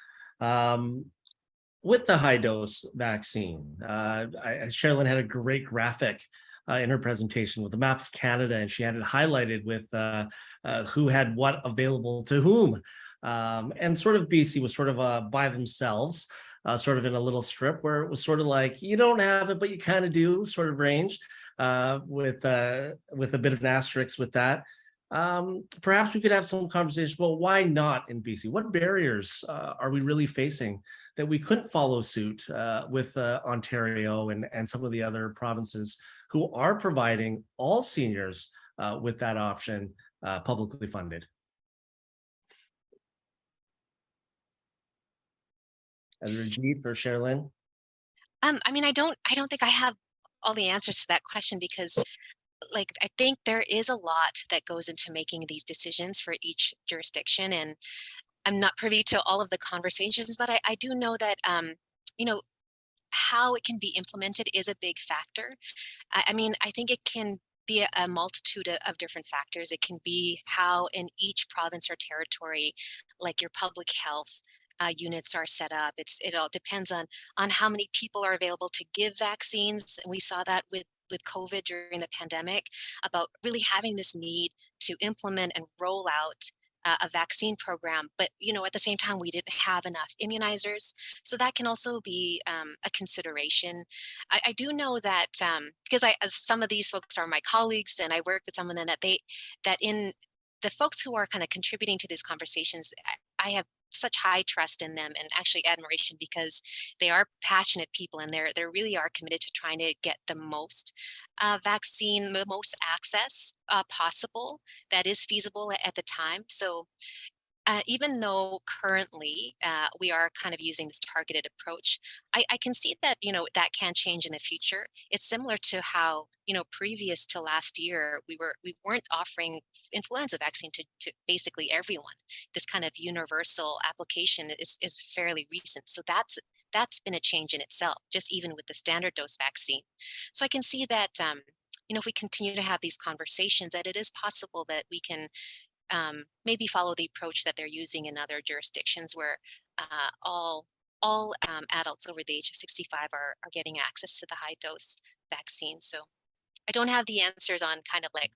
With the high dose vaccine, Sherilyn had a great graphic in her presentation with a map of Canada, and she had it highlighted with who had what available to whom. And sort of BC was sort of by themselves, sort of in a little strip where it was sort of like, you don't have it, but you kind of do sort of range with a bit of an asterisk with that. Perhaps we could have some conversation. Well, why not in BC? What barriers are we really facing that we couldn't follow suit with Ontario and some of the other provinces who are providing all seniors with that option publicly funded? Either Ajit or Sherilyn? I mean, I don't think I have all the answers to that question because I think there is a lot that goes into making these decisions for each jurisdiction. And I'm not privy to all of the conversations, but I do know that, how it can be implemented is a big factor. I mean, I think it can be a multitude of different factors. It can be how in each province or territory, like your public health units are set up. It all depends on how many people are available to give vaccines. And we saw that with COVID during the pandemic, about really having this need to implement and roll out a vaccine program, but at the same time we didn't have enough immunizers, so that can also be a consideration. I do know that because as some of these folks are my colleagues and I work with some of them, that in the folks who are kind of contributing to these conversations, I have such high trust in them and actually admiration because they are passionate people and they really are committed to trying to get the most vaccine, the most access possible that is feasible at the time. So even though currently we are kind of using this targeted approach, I can see that, that can change in the future. It's similar to how, previous to last year, we weren't offering influenza vaccine to basically everyone. This kind of universal application is fairly recent. So that's been a change in itself, just even with the standard dose vaccine. So I can see that, if we continue to have these conversations, that it is possible that we can maybe follow the approach that they're using in other jurisdictions where all adults over the age of 65 are getting access to the high dose vaccine. So I don't have the answers on kind of like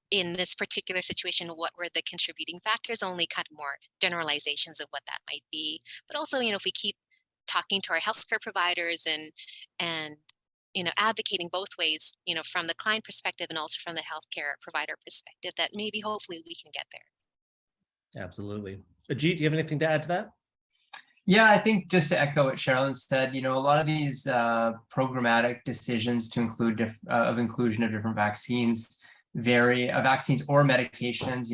in this particular situation, what were the contributing factors, only kind of more generalizations of what that might be. But also, if we keep talking to our healthcare providers and advocating both ways, from the client perspective and also from the healthcare provider perspective, that maybe hopefully we can get there. Absolutely. Ajit, do you have anything to add to that? Yeah, I think just to echo what Sherilyn said, a lot of these programmatic decisions to include inclusion of different vaccines vary, vaccines or medications,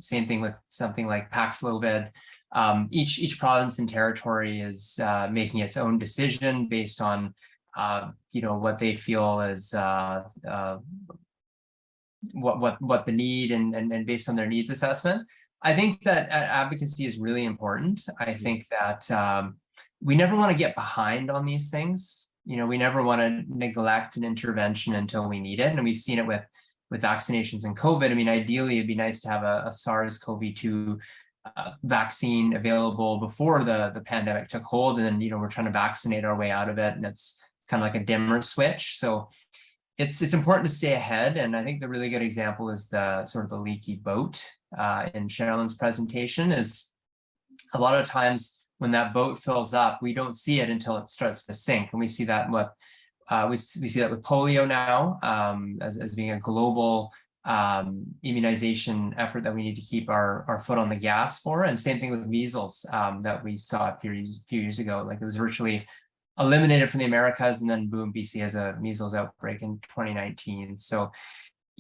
same thing with something like Paxlovid. Each province and territory is making its own decision based on what they feel is what the need and based on their needs assessment. I think that advocacy is really important. I think that we never want to get behind on these things. We never want to neglect an intervention until we need it. And we've seen it with vaccinations and COVID. I mean, ideally, it'd be nice to have a SARS-CoV-2 vaccine available before the pandemic took hold. And then, we're trying to vaccinate our way out of it. And it's kind of like a dimmer switch. So it's important to stay ahead. And I think the really good example is the sort of the leaky boat in Sherilyn's presentation. Is a lot of times when that boat fills up, we don't see it until it starts to sink. And we see that with we see that with polio now as being a global immunization effort that we need to keep our foot on the gas for. And same thing with measles that we saw a few years ago. Like, it was virtually eliminated from the Americas, and then boom, BC has a measles outbreak in 2019. So,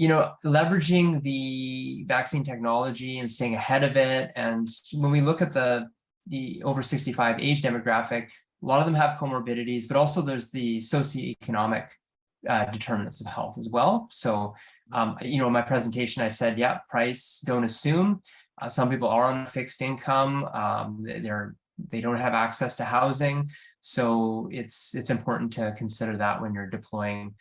leveraging the vaccine technology and staying ahead of it. And when we look at the over 65 age demographic, a lot of them have comorbidities, but also there's the socioeconomic determinants of health as well. So, in my presentation, I said, yeah, price, don't assume. Some people are on a fixed income. They don't have access to housing. So it's important to consider that when you're deploying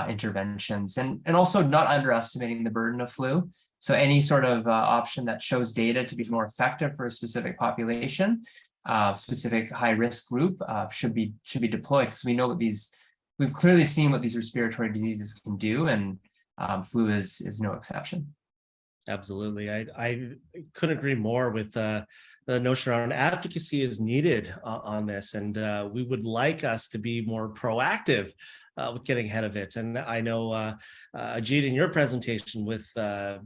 interventions, and also not underestimating the burden of flu. So any sort of option that shows data to be more effective for a specific population, specific high-risk group should be deployed, because we know we've clearly seen what these respiratory diseases can do, and flu is no exception. Absolutely. I couldn't agree more with the notion around advocacy is needed on this. And we would like us to be more proactive with getting ahead of it. And I know, Ajit, in your presentation with the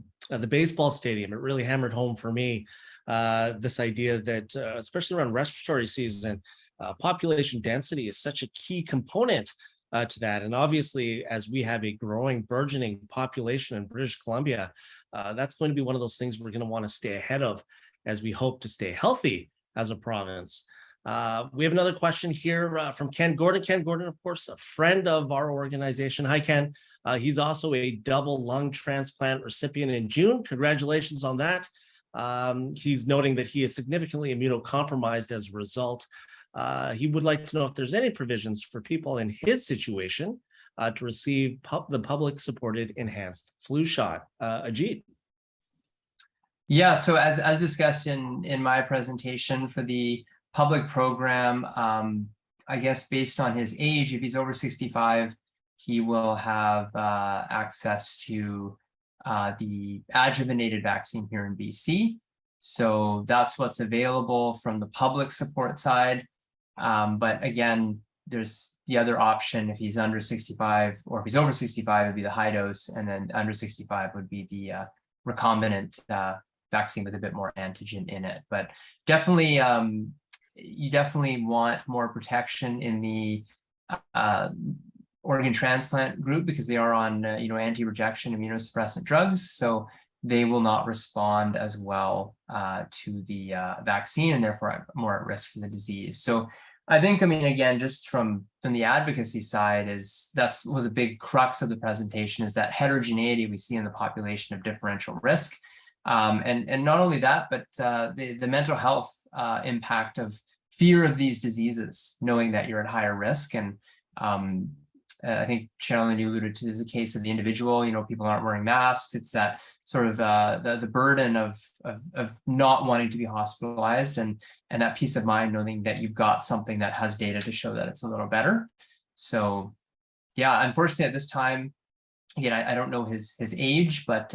baseball stadium, it really hammered home for me this idea that, especially around respiratory season, population density is such a key component to that. And obviously, as we have a growing, burgeoning population in British Columbia, that's going to be one of those things we're going to want to stay ahead of as we hope to stay healthy as a province. We have another question here from Ken Gordon. Ken Gordon, of course, a friend of our organization. Hi, Ken. He's also a double lung transplant recipient in June. Congratulations on that. He's noting that he is significantly immunocompromised as a result. He would like to know if there's any provisions for people in his situation to receive the public-supported enhanced flu shot. Ajit. Yeah, so as discussed in my presentation for the public program, I guess based on his age, if he's over 65, he will have access to the adjuvanted vaccine here in BC. So that's what's available from the public support side. But again, there's the other option. If he's under 65, or if he's over 65, it'd be the high dose, and then under 65 would be the recombinant vaccine with a bit more antigen in it. But definitely, you definitely want more protection in the organ transplant group, because they are on anti-rejection immunosuppressant drugs, so they will not respond as well to the vaccine, and therefore more at risk for the disease. So I think, again, just from the advocacy side, was a big crux of the presentation, is that heterogeneity we see in the population of differential risk. And not only that, but the mental health impact of fear of these diseases, knowing that you're at higher risk. And I think, Sherilyn, you alluded to the case of the individual, people aren't wearing masks. It's that sort of the burden of not wanting to be hospitalized, and that peace of mind knowing that you've got something that has data to show that it's a little better. So yeah, unfortunately at this time, again, I don't know his age, but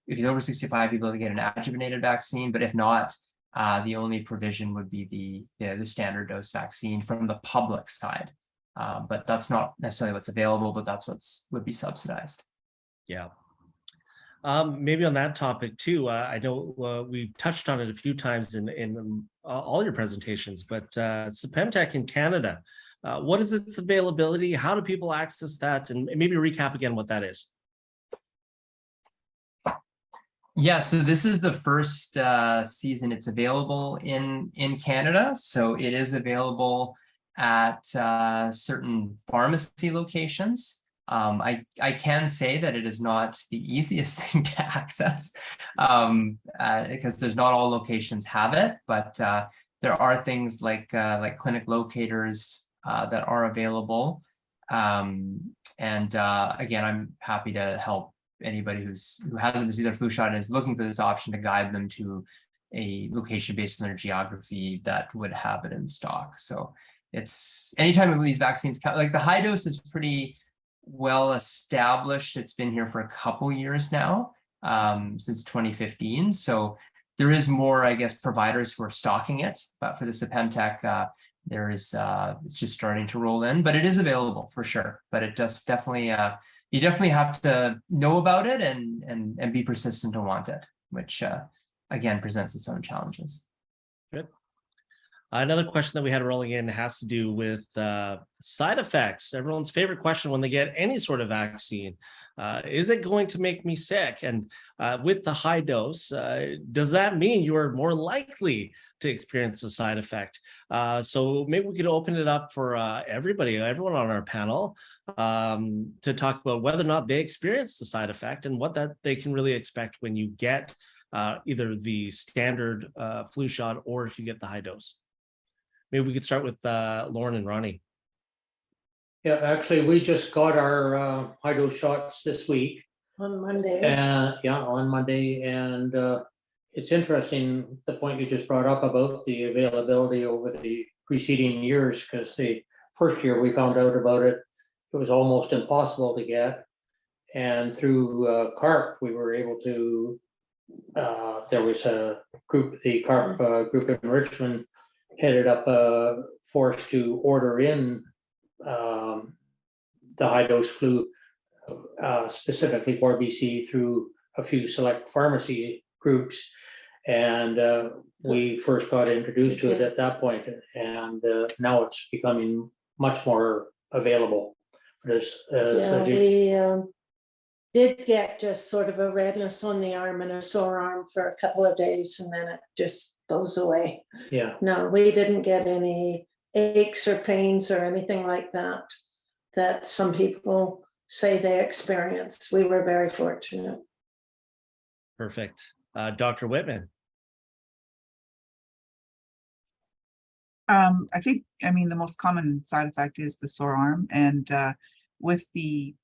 if he's over 65, he'll be able to get an adjuvanted vaccine. But if not, the only provision would be the standard dose vaccine from the public side. But that's not necessarily what's available, but that's would be subsidized. Yeah. Maybe on that topic too, I know we've touched on it a few times in all your presentations, but Sepemtech in Canada, what is its availability? How do people access that? And maybe recap again what that is. Yeah, so this is the first season it's available in Canada. So it is available at certain pharmacy locations. I can say that it is not the easiest thing to access because there's not all locations have it, but there are things like clinic locators that are available. Again, I'm happy to help anybody who hasn't received their flu shot and is looking for this option to guide them to a location based on their geography that would have it in stock. So it's anytime these vaccines come, like the high dose is pretty well established. It's been here for a couple years now, since 2015. So there is more, I guess, providers who are stocking it, but for the Sepentec, there is it's just starting to roll in, but it is available for sure. But it just definitely you definitely have to know about it and be persistent to want it, which again presents its own challenges. Good. Another question that we had rolling in has to do with side effects. Everyone's favorite question when they get any sort of vaccine. Is it going to make me sick? And with the high dose, does that mean you are more likely to experience a side effect? So maybe we could open it up for everyone on our panel to talk about whether or not they experience the side effect and what that they can really expect when you get either the standard flu shot or if you get the high dose. Maybe we could start with Lauren and Ronnie. Yeah, actually, we just got our high dose shots this week. On Monday. On Monday. And it's interesting, the point you just brought up about the availability over the preceding years, because the first year we found out about it, it was almost impossible to get. And through CARP, we were able to, there was a group, the CARP group in Richmond, headed up for us to order in the high dose flu specifically for BC through a few select pharmacy groups. And we first got introduced to it at that point, and now it's becoming much more available. We did get just sort of a redness on the arm and a sore arm for a couple of days, and then it just goes away. Yeah. No, we didn't get any aches or pains or anything like that that some people say they experienced. We were very fortunate. Perfect. Dr. Whitman. I think, the most common side effect is the sore arm, and with the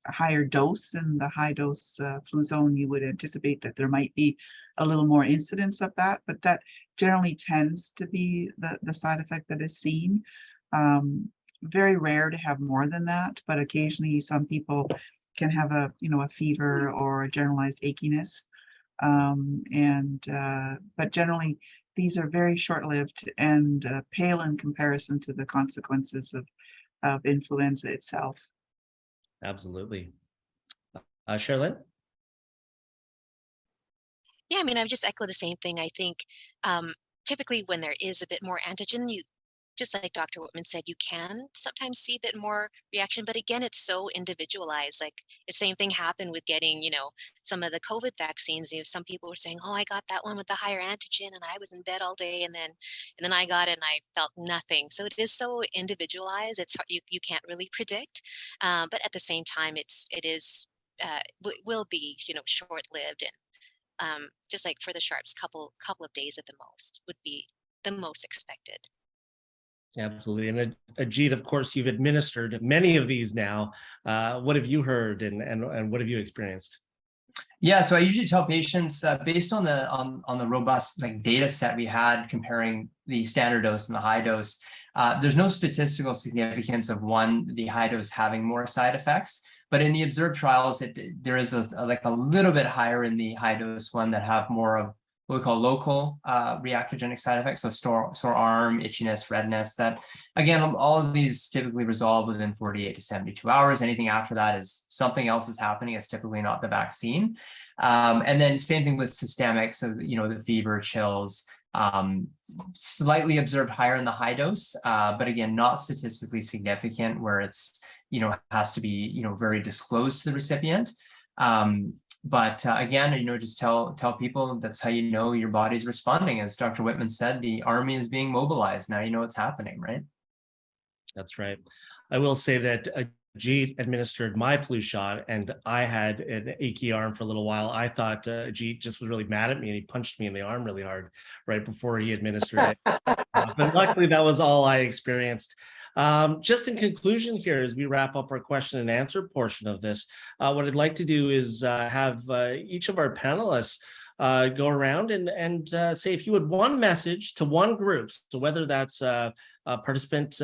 higher dose and the high dose Fluzone, you would anticipate that there might be a little more incidence of that, but that generally tends to be the side effect that is seen. Very rare to have more than that, but occasionally some people can have a fever or a generalized achiness, but generally these are very short-lived and pale in comparison to the consequences of influenza itself. Absolutely. Sherilyn? Yeah, I would just echo the same thing. I think typically when there is a bit more antigen, you, just like Dr. Whitman said, you can sometimes see a bit more reaction, but again, it's so individualized. Like the same thing happened with getting, some of the COVID vaccines. Some people were saying, oh, I got that one with the higher antigen and I was in bed all day, and then I got it and I felt nothing. So it is so individualized. It's hard, you can't really predict, but at the same time, it will be, short-lived, and just like for the Sharps, couple of days at the most would be the most expected. Absolutely. And Ajit, of course, you've administered many of these now. What have you heard and what have you experienced? Yeah, so I usually tell patients based on the robust data set we had comparing the standard dose and the high dose, there's no statistical significance of the high dose having more side effects. But in the observed trials, there is a little bit higher in the high dose one that have more of what we call local reactogenic side effects, so sore arm, itchiness, redness, that again, all of these typically resolve within 48 to 72 hours. Anything after that is something else is happening. It's typically not the vaccine. And then same thing with systemic, so the fever, chills, slightly observed higher in the high dose, but again, not statistically significant where it's, has to be, very disclosed to the recipient. But again, just tell people that's how you know your body's responding. As Dr. Whitman said, the army is being mobilized. Now you know what's happening, right? That's right. I will say that Ajit administered my flu shot, and I had an achy arm for a little while. I thought Ajit just was really mad at me, and he punched me in the arm really hard right before he administered it. But luckily, that was all I experienced. Just in conclusion here, as we wrap up our question and answer portion of this, what I'd like to do is have each of our panelists go around and say if you had one message to one group, so whether that's a participant,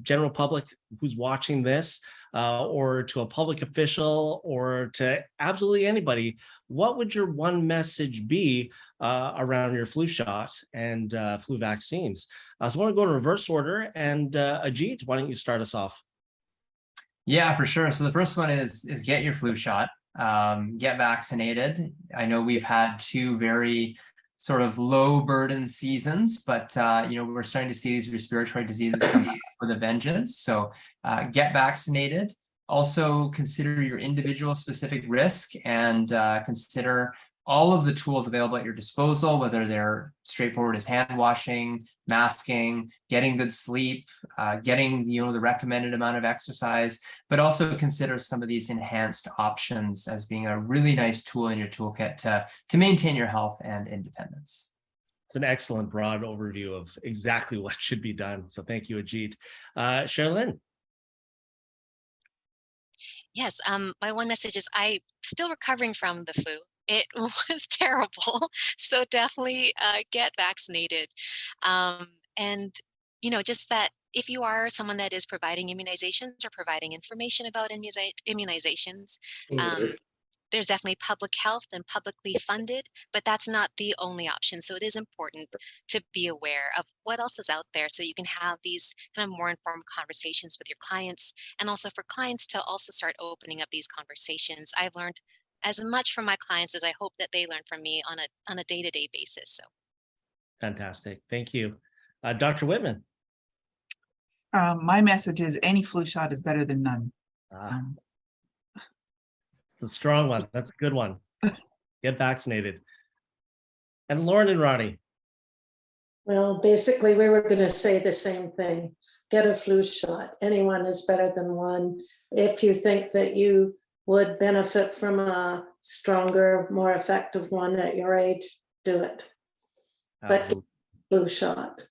general public who's watching this, or to a public official, or to absolutely anybody, what would your one message be around your flu shot and flu vaccines? So I want to go in reverse order, and Ajit, why don't you start us off? Yeah, for sure. So the first one is get your flu shot, get vaccinated. I know we've had two very sort of low burden seasons, but we're starting to see these respiratory diseases come back with a vengeance. So get vaccinated. Also consider your individual specific risk, and consider all of the tools available at your disposal, whether they're straightforward as hand washing, masking, getting good sleep, getting the recommended amount of exercise, but also consider some of these enhanced options as being a really nice tool in your toolkit to maintain your health and independence. It's an excellent broad overview of exactly what should be done. So thank you, Ajit. Sherilyn. Yes, my one message is I'm still recovering from the flu. It was terrible. So definitely get vaccinated. And, just that if you are someone that is providing immunizations or providing information about immunizations, there's definitely public health and publicly funded, but that's not the only option. So it is important to be aware of what else is out there so you can have these kind of more informed conversations with your clients, and also for clients to also start opening up these conversations. I've learned as much from my clients as I hope that they learn from me on a day-to-day basis. So Fantastic. Thank you. Dr. Whitman. My message is any flu shot is better than none. It's a strong one. That's a good one. Get vaccinated. And Lauren and Ronnie. Well, basically, we were going to say the same thing. Get a flu shot. Anyone is better than one. If you think that you would benefit from a stronger, more effective one at your age, do it. But get a flu shot.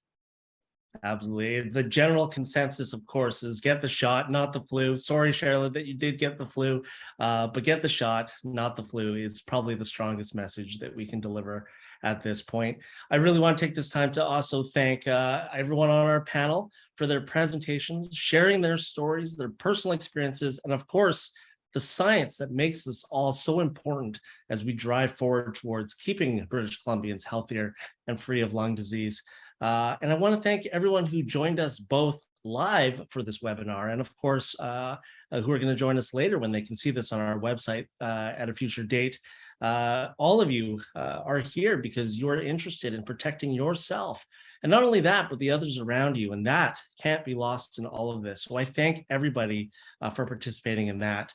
Absolutely. The general consensus, of course, is get the shot, not the flu. Sorry, Sherilyn, that you did get the flu, but get the shot, not the flu, is probably the strongest message that we can deliver at this point. I really want to take this time to also thank everyone on our panel for their presentations, sharing their stories, their personal experiences, and of course, the science that makes this all so important as we drive forward towards keeping British Columbians healthier and free of lung disease. And I want to thank everyone who joined us both live for this webinar, and of course, who are going to join us later when they can see this on our website at a future date. All of you are here because you're interested in protecting yourself. And not only that, but the others around you. And that can't be lost in all of this. So I thank everybody for participating in that.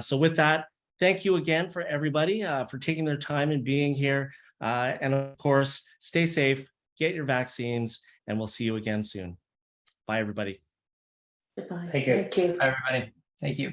So with that, thank you again for everybody for taking their time and being here. And of course, stay safe. Get your vaccines, and we'll see you again soon. Bye, everybody. Goodbye. Thank you. Thank you. Bye, everybody. Thank you.